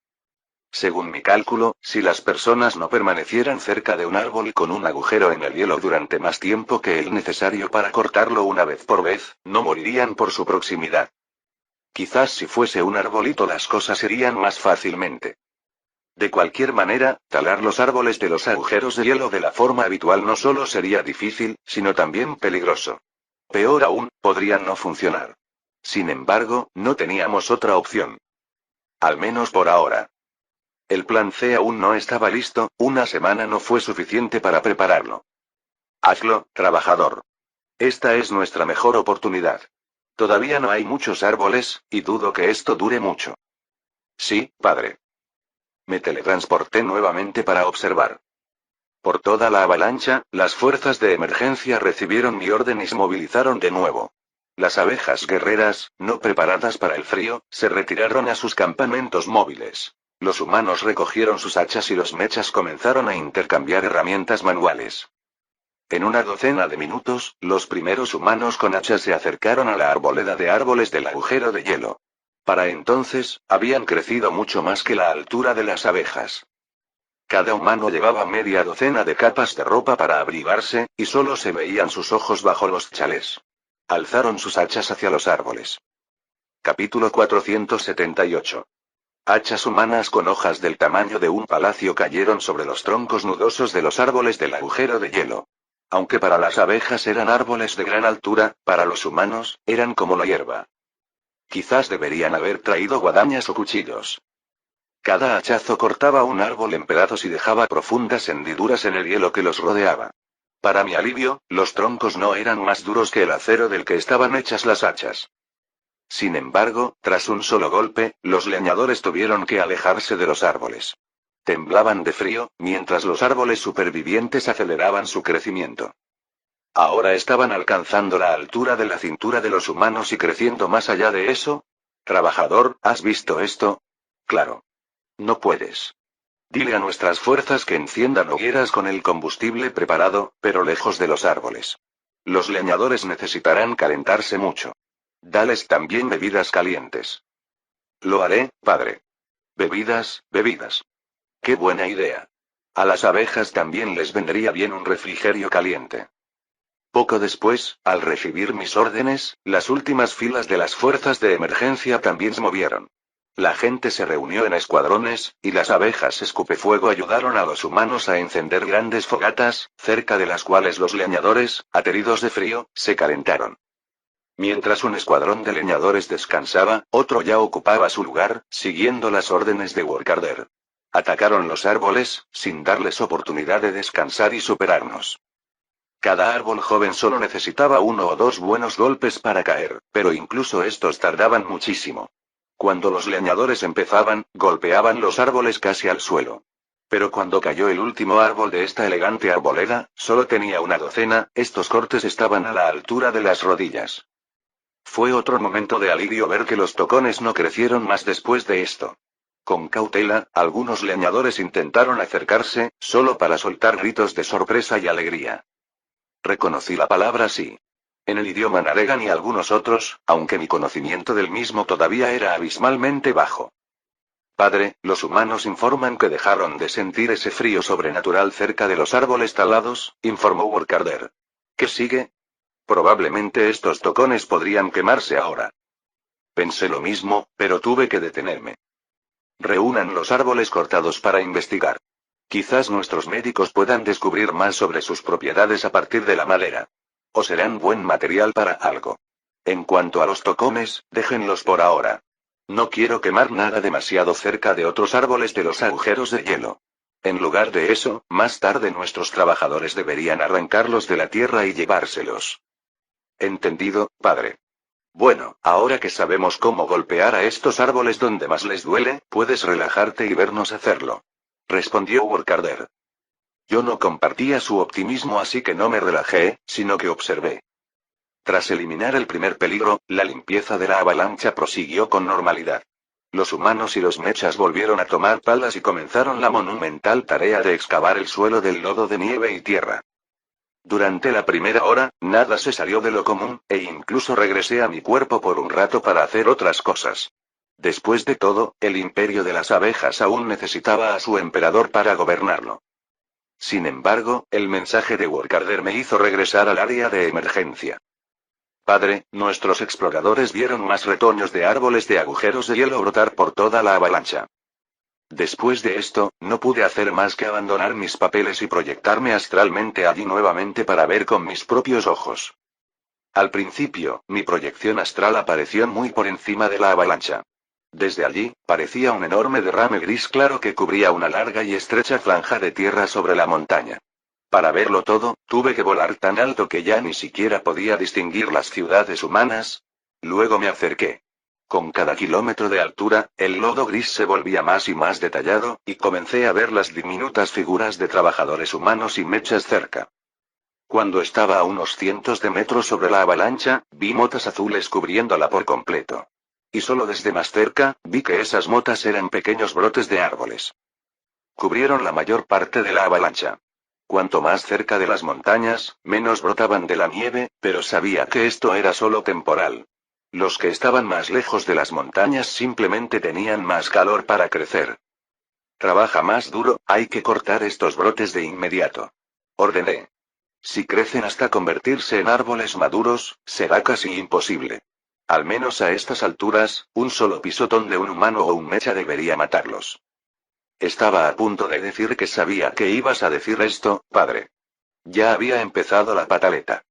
Según mi cálculo, si las personas no permanecieran cerca de un árbol con un agujero en el hielo durante más tiempo que el necesario para cortarlo una vez por vez, no morirían por su proximidad. Quizás si fuese un arbolito las cosas irían más fácilmente. De cualquier manera, talar los árboles de los agujeros de hielo de la forma habitual no solo sería difícil, sino también peligroso. Peor aún, podrían no funcionar. Sin embargo, no teníamos otra opción. Al menos por ahora. El plan C aún no estaba listo, una semana no fue suficiente para prepararlo. Hazlo, trabajador. Esta es nuestra mejor oportunidad. Todavía no hay muchos árboles, y dudo que esto dure mucho. Sí, padre. Me teletransporté nuevamente para observar. Por toda la avalancha, las fuerzas de emergencia recibieron mi orden y se movilizaron de nuevo. Las abejas guerreras, no preparadas para el frío, se retiraron a sus campamentos móviles. Los humanos recogieron sus hachas y los mechas comenzaron a intercambiar herramientas manuales. En una docena de minutos, los primeros humanos con hachas se acercaron a la arboleda de árboles del agujero de hielo. Para entonces, habían crecido mucho más que la altura de las abejas. Cada humano llevaba media docena de capas de ropa para abrigarse, y solo se veían sus ojos bajo los chalés. Alzaron sus hachas hacia los árboles. Capítulo 478. Hachas humanas con hojas del tamaño de un palacio cayeron sobre los troncos nudosos de los árboles del agujero de hielo. Aunque para las abejas eran árboles de gran altura, para los humanos, eran como la hierba. Quizás deberían haber traído guadañas o cuchillos. Cada hachazo cortaba un árbol en pedazos y dejaba profundas hendiduras en el hielo que los rodeaba. Para mi alivio, los troncos no eran más duros que el acero del que estaban hechas las hachas. Sin embargo, tras un solo golpe, los leñadores tuvieron que alejarse de los árboles. Temblaban de frío, mientras los árboles supervivientes aceleraban su crecimiento. Ahora estaban alcanzando la altura de la cintura de los humanos y creciendo más allá de eso. Trabajador, ¿has visto esto? Claro. No puedes. Dile a nuestras fuerzas que enciendan hogueras con el combustible preparado, pero lejos de los árboles. Los leñadores necesitarán calentarse mucho. Dales también bebidas calientes. Lo haré, padre. Bebidas, bebidas. Qué buena idea. A las abejas también les vendría bien un refrigerio caliente. Poco después, al recibir mis órdenes, las últimas filas de las fuerzas de emergencia también se movieron. La gente se reunió en escuadrones, y las abejas escupefuego ayudaron a los humanos a encender grandes fogatas, cerca de las cuales los leñadores, ateridos de frío, se calentaron. Mientras un escuadrón de leñadores descansaba, otro ya ocupaba su lugar, siguiendo las órdenes de Workarder. Atacaron los árboles, sin darles oportunidad de descansar y superarnos. Cada árbol joven solo necesitaba uno o dos buenos golpes para caer, pero incluso estos tardaban muchísimo. Cuando los leñadores empezaban, golpeaban los árboles casi al suelo. Pero cuando cayó el último árbol de esta elegante arboleda, solo tenía una docena, estos cortes estaban a la altura de las rodillas. Fue otro momento de alivio ver que los tocones no crecieron más después de esto. Con cautela, algunos leñadores intentaron acercarse, solo para soltar gritos de sorpresa y alegría. Reconocí la palabra sí. En el idioma Naregan y algunos otros, aunque mi conocimiento del mismo todavía era abismalmente bajo. Padre, los humanos informan que dejaron de sentir ese frío sobrenatural cerca de los árboles talados, informó Workarder. ¿Qué sigue? Probablemente estos tocones podrían quemarse ahora. Pensé lo mismo, pero tuve que detenerme. Reúnan los árboles cortados para investigar. Quizás nuestros médicos puedan descubrir más sobre sus propiedades a partir de la madera. O serán buen material para algo. En cuanto a los tocones, déjenlos por ahora. No quiero quemar nada demasiado cerca de otros árboles de los agujeros de hielo. En lugar de eso, más tarde nuestros trabajadores deberían arrancarlos de la tierra y llevárselos. Entendido, padre. Bueno, ahora que sabemos cómo golpear a estos árboles donde más les duele, puedes relajarte y vernos hacerlo. respondió Workarder. Yo no compartía su optimismo, así que no me relajé, sino que observé. Tras eliminar el primer peligro, la limpieza de la avalancha prosiguió con normalidad. Los humanos y los mechas volvieron a tomar palas y comenzaron la monumental tarea de excavar el suelo del lodo de nieve y tierra. Durante la primera hora, nada se salió de lo común, e incluso regresé a mi cuerpo por un rato para hacer otras cosas. Después de todo, el imperio de las abejas aún necesitaba a su emperador para gobernarlo. Sin embargo, el mensaje de Workarder me hizo regresar al área de emergencia. Padre, nuestros exploradores vieron más retoños de árboles de agujeros de hielo brotar por toda la avalancha. Después de esto, no pude hacer más que abandonar mis papeles y proyectarme astralmente allí nuevamente para ver con mis propios ojos. Al principio, mi proyección astral apareció muy por encima de la avalancha. Desde allí, parecía un enorme derrame gris claro que cubría una larga y estrecha franja de tierra sobre la montaña. Para verlo todo, tuve que volar tan alto que ya ni siquiera podía distinguir las ciudades humanas. Luego me acerqué. Con cada kilómetro de altura, el lodo gris se volvía más y más detallado, y comencé a ver las diminutas figuras de trabajadores humanos y mechas cerca. Cuando estaba a unos cientos de metros sobre la avalancha, vi motas azules cubriéndola por completo. Y solo desde más cerca, vi que esas motas eran pequeños brotes de árboles. Cubrieron la mayor parte de la avalancha. Cuanto más cerca de las montañas, menos brotaban de la nieve, pero sabía que esto era solo temporal. Los que estaban más lejos de las montañas simplemente tenían más calor para crecer. Trabaja más duro, hay que cortar estos brotes de inmediato. Ordené. Si crecen hasta convertirse en árboles maduros, será casi imposible. Al menos a estas alturas, un solo pisotón de un humano o un mecha debería matarlos. Estaba a punto de decir que sabía que ibas a decir esto, padre. Ya había empezado la pataleta.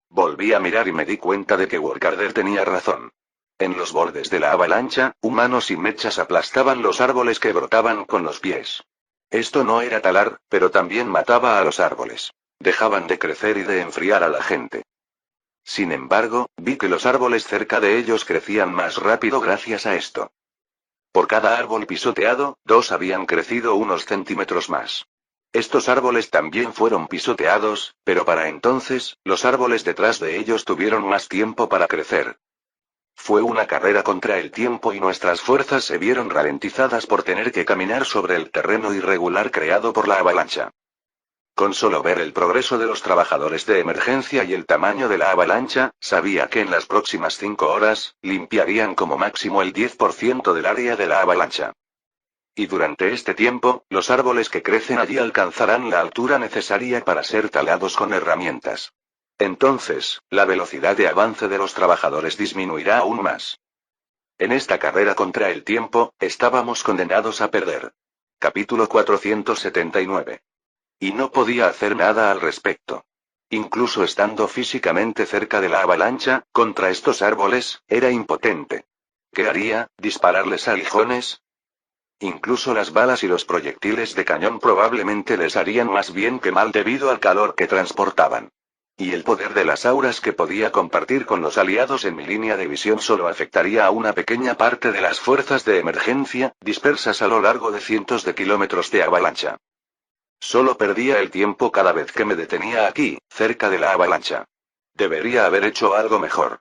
Volví a mirar y me di cuenta de que Workarder tenía razón. En los bordes de la avalancha, humanos y mechas aplastaban los árboles que brotaban con los pies. Esto no era talar, pero también mataba a los árboles. Dejaban de crecer y de enfriar a la gente. Sin embargo, vi que los árboles cerca de ellos crecían más rápido gracias a esto. Por cada árbol pisoteado, 2 habían crecido unos centímetros más. Estos árboles también fueron pisoteados, pero para entonces, los árboles detrás de ellos tuvieron más tiempo para crecer. Fue una carrera contra el tiempo y nuestras fuerzas se vieron ralentizadas por tener que caminar sobre el terreno irregular creado por la avalancha. Con solo ver el progreso de los trabajadores de emergencia y el tamaño de la avalancha, sabía que en las próximas 5 horas, limpiarían como máximo el 10% del área de la avalancha. Y durante este tiempo, los árboles que crecen allí alcanzarán la altura necesaria para ser talados con herramientas. Entonces, la velocidad de avance de los trabajadores disminuirá aún más. En esta carrera contra el tiempo, estábamos condenados a perder. Capítulo 479. Y no podía hacer nada al respecto. Incluso estando físicamente cerca de la avalancha, contra estos árboles, era impotente. ¿Qué haría? ¿Dispararles aguijones? Incluso las balas y los proyectiles de cañón probablemente les harían más bien que mal debido al calor que transportaban. Y el poder de las auras que podía compartir con los aliados en mi línea de visión solo afectaría a una pequeña parte de las fuerzas de emergencia, dispersas a lo largo de cientos de kilómetros de avalancha. Solo perdía el tiempo cada vez que me detenía aquí, cerca de la avalancha. Debería haber hecho algo mejor.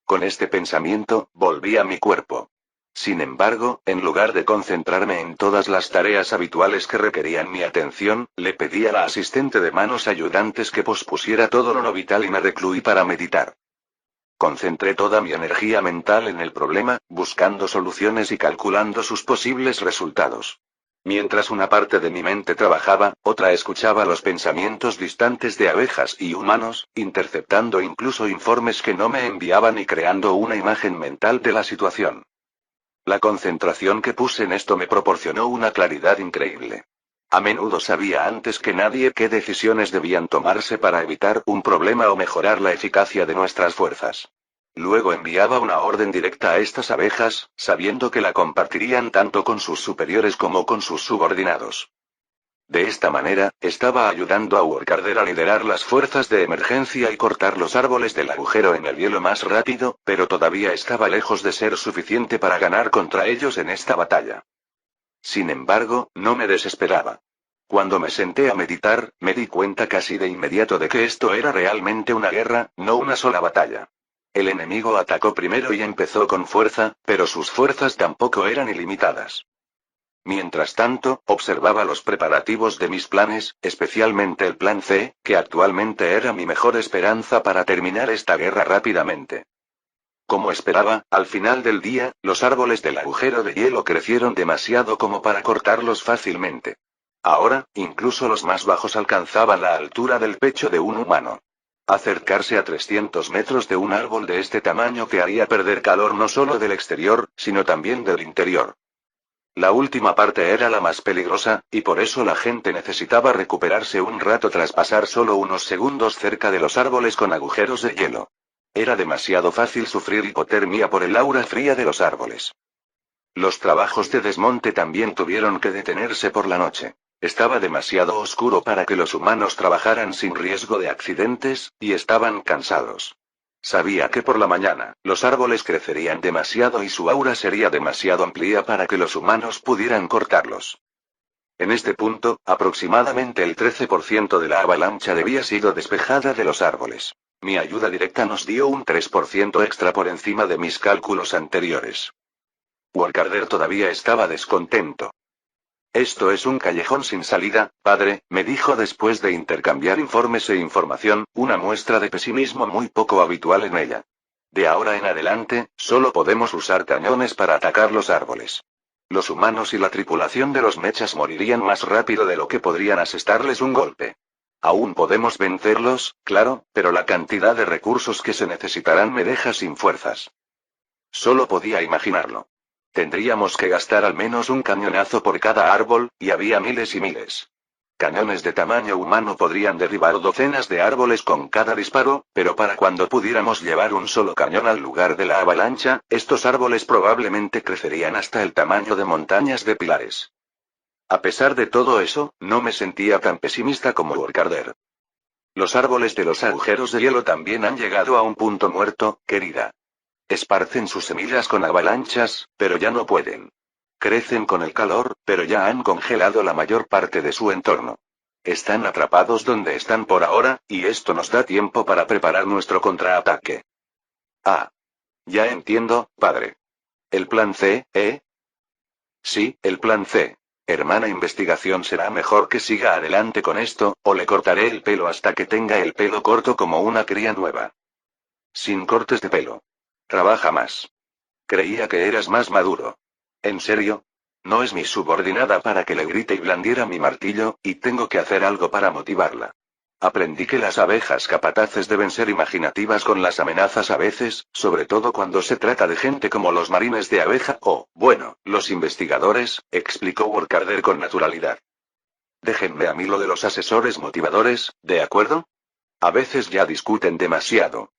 Con este pensamiento, volví a mi cuerpo. Sin embargo, en lugar de concentrarme en todas las tareas habituales que requerían mi atención, le pedí a la asistente de manos ayudantes que pospusiera todo lo no vital y me recluí para meditar. Concentré toda mi energía mental en el problema, buscando soluciones y calculando sus posibles resultados. Mientras una parte de mi mente trabajaba, otra escuchaba los pensamientos distantes de abejas y humanos, interceptando incluso informes que no me enviaban y creando una imagen mental de la situación. La concentración que puse en esto me proporcionó una claridad increíble. A menudo sabía antes que nadie qué decisiones debían tomarse para evitar un problema o mejorar la eficacia de nuestras fuerzas. Luego enviaba una orden directa a estas abejas, sabiendo que la compartirían tanto con sus superiores como con sus subordinados. De esta manera, estaba ayudando a Workarder a liderar las fuerzas de emergencia y cortar los árboles del agujero en el hielo más rápido, pero todavía estaba lejos de ser suficiente para ganar contra ellos en esta batalla. Sin embargo, no me desesperaba. Cuando me senté a meditar, me di cuenta casi de inmediato de que esto era realmente una guerra, no una sola batalla. El enemigo atacó primero y empezó con fuerza, pero sus fuerzas tampoco eran ilimitadas. Mientras tanto, observaba los preparativos de mis planes, especialmente el plan C, que actualmente era mi mejor esperanza para terminar esta guerra rápidamente. Como esperaba, al final del día, los árboles del agujero de hielo crecieron demasiado como para cortarlos fácilmente. Ahora, incluso los más bajos alcanzaban la altura del pecho de un humano. Acercarse a 300 metros de un árbol de este tamaño te haría perder calor no solo del exterior, sino también del interior. La última parte era la más peligrosa, y por eso la gente necesitaba recuperarse un rato tras pasar solo unos segundos cerca de los árboles con agujeros de hielo. Era demasiado fácil sufrir hipotermia por el aura fría de los árboles. Los trabajos de desmonte también tuvieron que detenerse por la noche. Estaba demasiado oscuro para que los humanos trabajaran sin riesgo de accidentes, y estaban cansados. Sabía que por la mañana, los árboles crecerían demasiado y su aura sería demasiado amplia para que los humanos pudieran cortarlos. En este punto, aproximadamente el 13% de la avalancha había sido despejada de los árboles. Mi ayuda directa nos dio un 3% extra por encima de mis cálculos anteriores. Workarder todavía estaba descontento. Esto es un callejón sin salida, padre, me dijo después de intercambiar informes e información, una muestra de pesimismo muy poco habitual en ella. De ahora en adelante, solo podemos usar cañones para atacar los árboles. Los humanos y la tripulación de los mechas morirían más rápido de lo que podrían asestarles un golpe. Aún podemos vencerlos, claro, pero la cantidad de recursos que se necesitarán me deja sin fuerzas. Solo podía imaginarlo. Tendríamos que gastar al menos un cañonazo por cada árbol, y había miles y miles. Cañones de tamaño humano podrían derribar docenas de árboles con cada disparo, pero para cuando pudiéramos llevar un solo cañón al lugar de la avalancha, estos árboles probablemente crecerían hasta el tamaño de montañas de pilares. A pesar de todo eso, no me sentía tan pesimista como Workarder. Los árboles de los agujeros de hielo también han llegado a un punto muerto, querida. Esparcen sus semillas con avalanchas, pero ya no pueden. Crecen con el calor, pero ya han congelado la mayor parte de su entorno. Están atrapados donde están por ahora, y esto nos da tiempo para preparar nuestro contraataque. Ah. Ya entiendo, padre. ¿El plan C, eh? Sí, el plan C. Hermana, investigación será mejor que siga adelante con esto, o le cortaré el pelo hasta que tenga el pelo corto como una cría nueva. Sin cortes de pelo. Trabaja más. Creía que eras más maduro. ¿En serio? No es mi subordinada para que le grite y blandiera mi martillo, y tengo que hacer algo para motivarla. Aprendí que las abejas capataces deben ser imaginativas con las amenazas a veces, sobre todo cuando se trata de gente como los marines de abeja o, bueno, los investigadores, explicó Workarder con naturalidad. Déjenme a mí lo de los asesores motivadores, ¿de acuerdo? A veces ya discuten demasiado.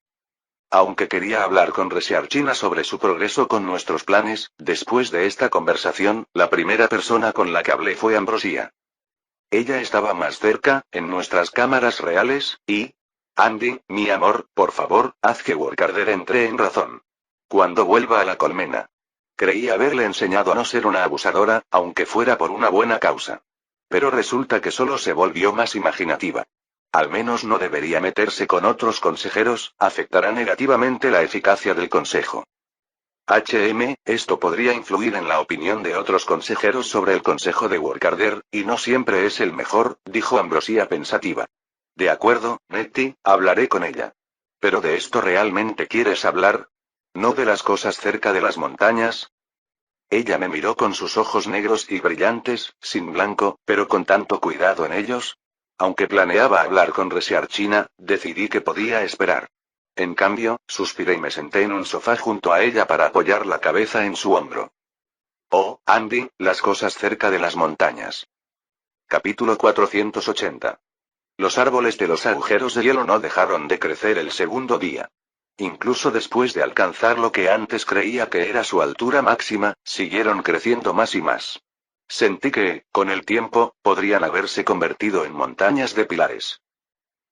Aunque quería hablar con Resharchina sobre su progreso con nuestros planes, después de esta conversación, la primera persona con la que hablé fue Ambrosia. Ella estaba más cerca, en nuestras cámaras reales, y... Andy, mi amor, por favor, haz que Workarder entre en razón. Cuando vuelva a la colmena. Creí haberle enseñado a no ser una abusadora, aunque fuera por una buena causa. Pero resulta que solo se volvió más imaginativa. Al menos no debería meterse con otros consejeros, afectará negativamente la eficacia del consejo. Esto podría influir en la opinión de otros consejeros sobre el consejo de Workarder, y no siempre es el mejor, dijo Ambrosia pensativa. De acuerdo, Nettie, hablaré con ella. ¿Pero de esto realmente quieres hablar? ¿No de las cosas cerca de las montañas? Ella me miró con sus ojos negros y brillantes, sin blanco, pero con tanto cuidado en ellos. Aunque planeaba hablar con Resharchina, decidí que podía esperar. En cambio, suspiré y me senté en un sofá junto a ella para apoyar la cabeza en su hombro. Oh, Andy, las cosas cerca de las montañas. Capítulo 480. Los árboles de los agujeros de hielo no dejaron de crecer el segundo día. Incluso después de alcanzar lo que antes creía que era su altura máxima, siguieron creciendo más y más. Sentí que, con el tiempo, podrían haberse convertido en montañas de pilares.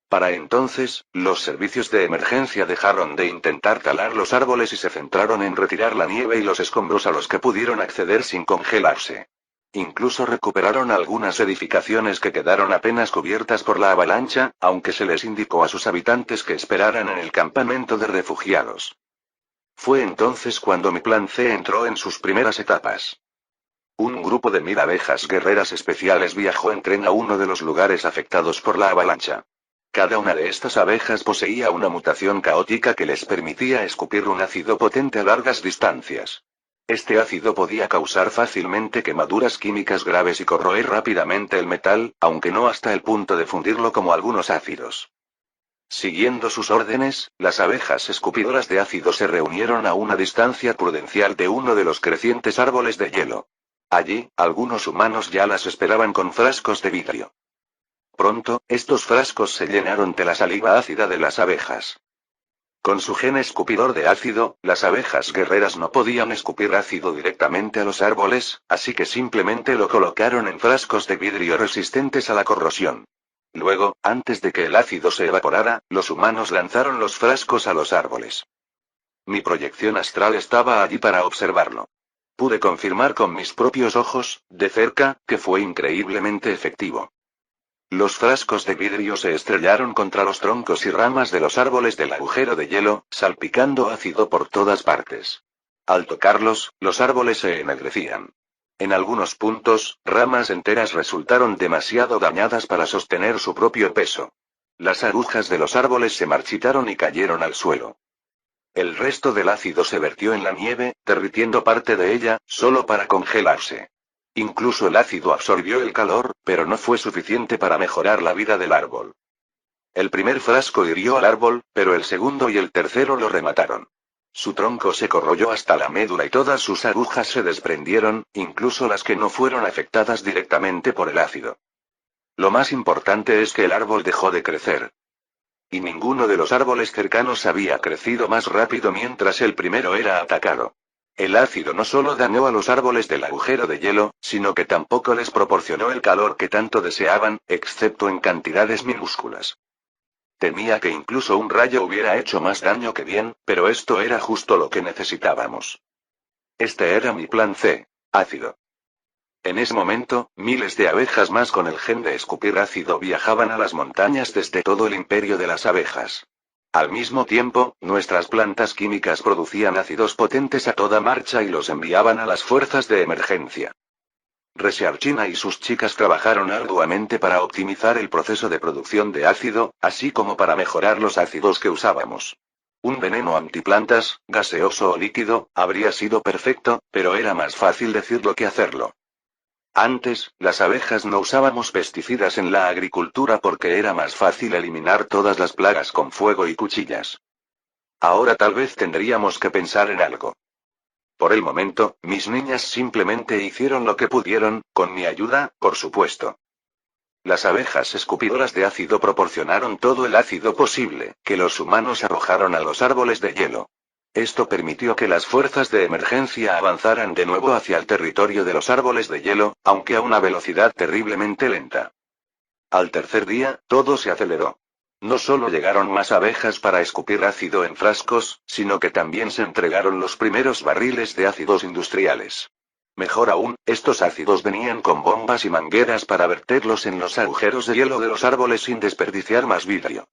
Para entonces, los servicios de emergencia dejaron de intentar talar los árboles y se centraron en retirar la nieve y los escombros a los que pudieron acceder sin congelarse. Incluso recuperaron algunas edificaciones que quedaron apenas cubiertas por la avalancha, aunque se les indicó a sus habitantes que esperaran en el campamento de refugiados. Fue entonces cuando mi plan C entró en sus primeras etapas. Un grupo de 1000 abejas guerreras especiales viajó en tren a uno de los lugares afectados por la avalancha. Cada una de estas abejas poseía una mutación caótica que les permitía escupir un ácido potente a largas distancias. Este ácido podía causar fácilmente quemaduras químicas graves y corroer rápidamente el metal, aunque no hasta el punto de fundirlo como algunos ácidos. Siguiendo sus órdenes, las abejas escupidoras de ácido se reunieron a una distancia prudencial de uno de los crecientes árboles de hielo. Allí, algunos humanos ya las esperaban con frascos de vidrio. Pronto, estos frascos se llenaron de la saliva ácida de las abejas. Con su gen escupidor de ácido, las abejas guerreras no podían escupir ácido directamente a los árboles, así que simplemente lo colocaron en frascos de vidrio resistentes a la corrosión. Luego, antes de que el ácido se evaporara, los humanos lanzaron los frascos a los árboles. Mi proyección astral estaba allí para observarlo. Pude confirmar con mis propios ojos, de cerca, que fue increíblemente efectivo. Los frascos de vidrio se estrellaron contra los troncos y ramas de los árboles del agujero de hielo, salpicando ácido por todas partes. Al tocarlos, los árboles se ennegrecían. En algunos puntos, ramas enteras resultaron demasiado dañadas para sostener su propio peso. Las agujas de los árboles se marchitaron y cayeron al suelo. El resto del ácido se vertió en la nieve, derritiendo parte de ella, solo para congelarse. Incluso el ácido absorbió el calor, pero no fue suficiente para mejorar la vida del árbol. El primer frasco hirió al árbol, pero el segundo y el tercero lo remataron. Su tronco se corroyó hasta la médula y todas sus agujas se desprendieron, incluso las que no fueron afectadas directamente por el ácido. Lo más importante es que el árbol dejó de crecer. Y ninguno de los árboles cercanos había crecido más rápido mientras el primero era atacado. El ácido no solo dañó a los árboles del agujero de hielo, sino que tampoco les proporcionó el calor que tanto deseaban, excepto en cantidades minúsculas. Temía que incluso un rayo hubiera hecho más daño que bien, pero esto era justo lo que necesitábamos. Este era mi plan C. Ácido. En ese momento, miles de abejas más con el gen de escupir ácido viajaban a las montañas desde todo el imperio de las abejas. Al mismo tiempo, nuestras plantas químicas producían ácidos potentes a toda marcha y los enviaban a las fuerzas de emergencia. Resharchina y sus chicas trabajaron arduamente para optimizar el proceso de producción de ácido, así como para mejorar los ácidos que usábamos. Un veneno antiplantas, gaseoso o líquido, habría sido perfecto, pero era más fácil decirlo que hacerlo. Antes, las abejas no usábamos pesticidas en la agricultura porque era más fácil eliminar todas las plagas con fuego y cuchillas. Ahora tal vez tendríamos que pensar en algo. Por el momento, mis niñas simplemente hicieron lo que pudieron, con mi ayuda, por supuesto. Las abejas escupidoras de ácido proporcionaron todo el ácido posible, que los humanos arrojaron a los árboles de hielo. Esto permitió que las fuerzas de emergencia avanzaran de nuevo hacia el territorio de los árboles de hielo, aunque a una velocidad terriblemente lenta. Al tercer día, todo se aceleró. No solo llegaron más abejas para escupir ácido en frascos, sino que también se entregaron los primeros barriles de ácidos industriales. Mejor aún, estos ácidos venían con bombas y mangueras para verterlos en los agujeros de hielo de los árboles sin desperdiciar más vidrio.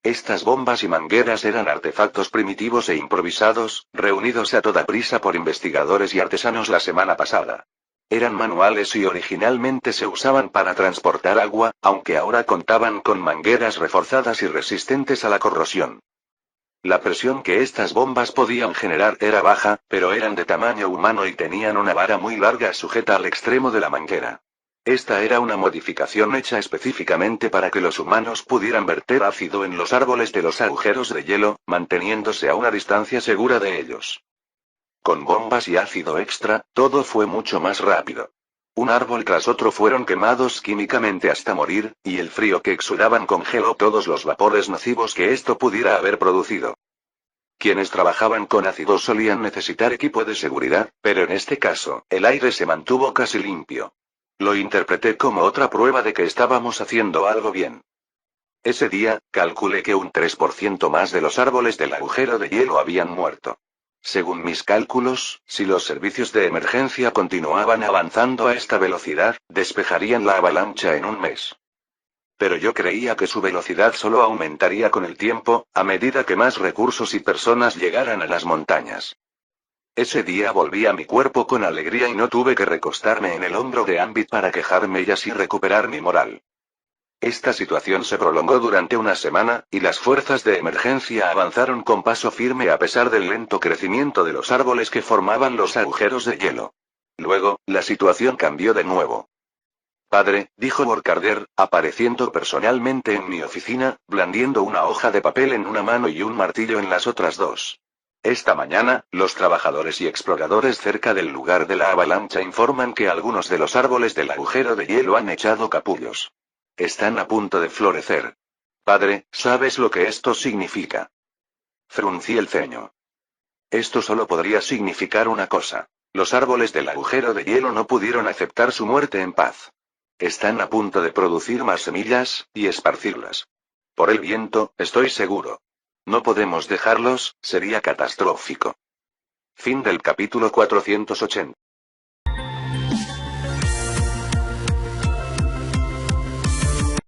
Estas bombas y mangueras eran artefactos primitivos e improvisados, reunidos a toda prisa por investigadores y artesanos la semana pasada. Eran manuales y originalmente se usaban para transportar agua, aunque ahora contaban con mangueras reforzadas y resistentes a la corrosión. La presión que estas bombas podían generar era baja, pero eran de tamaño humano y tenían una vara muy larga sujeta al extremo de la manguera. Esta era una modificación hecha específicamente para que los humanos pudieran verter ácido en los árboles de los agujeros de hielo, manteniéndose a una distancia segura de ellos. Con bombas y ácido extra, todo fue mucho más rápido. Un árbol tras otro fueron quemados químicamente hasta morir, y el frío que exudaban congeló todos los vapores nocivos que esto pudiera haber producido. Quienes trabajaban con ácido solían necesitar equipo de seguridad, pero en este caso, el aire se mantuvo casi limpio. Lo interpreté como otra prueba de que estábamos haciendo algo bien. Ese día, calculé que un 3% más de los árboles del agujero de hielo habían muerto. Según mis cálculos, si los servicios de emergencia continuaban avanzando a esta velocidad, despejarían la avalancha en un mes. Pero yo creía que su velocidad solo aumentaría con el tiempo, a medida que más recursos y personas llegaran a las montañas. Ese día volví a mi cuerpo con alegría y no tuve que recostarme en el hombro de Ambit para quejarme y así recuperar mi moral. Esta situación se prolongó durante una semana, y las fuerzas de emergencia avanzaron con paso firme a pesar del lento crecimiento de los árboles que formaban los agujeros de hielo. Luego, la situación cambió de nuevo. Padre, dijo Borcarder, apareciendo personalmente en mi oficina, blandiendo una hoja de papel en una mano y un martillo en las otras dos. Esta mañana, los trabajadores y exploradores cerca del lugar de la avalancha informan que algunos de los árboles del agujero de hielo han echado capullos. Están a punto de florecer. Padre, ¿sabes lo que esto significa? Fruncí el ceño. Esto solo podría significar una cosa. Los árboles del agujero de hielo no pudieron aceptar su muerte en paz. Están a punto de producir más semillas, y esparcirlas. Por el viento, estoy seguro. No podemos dejarlos, sería catastrófico. Fin del capítulo 480.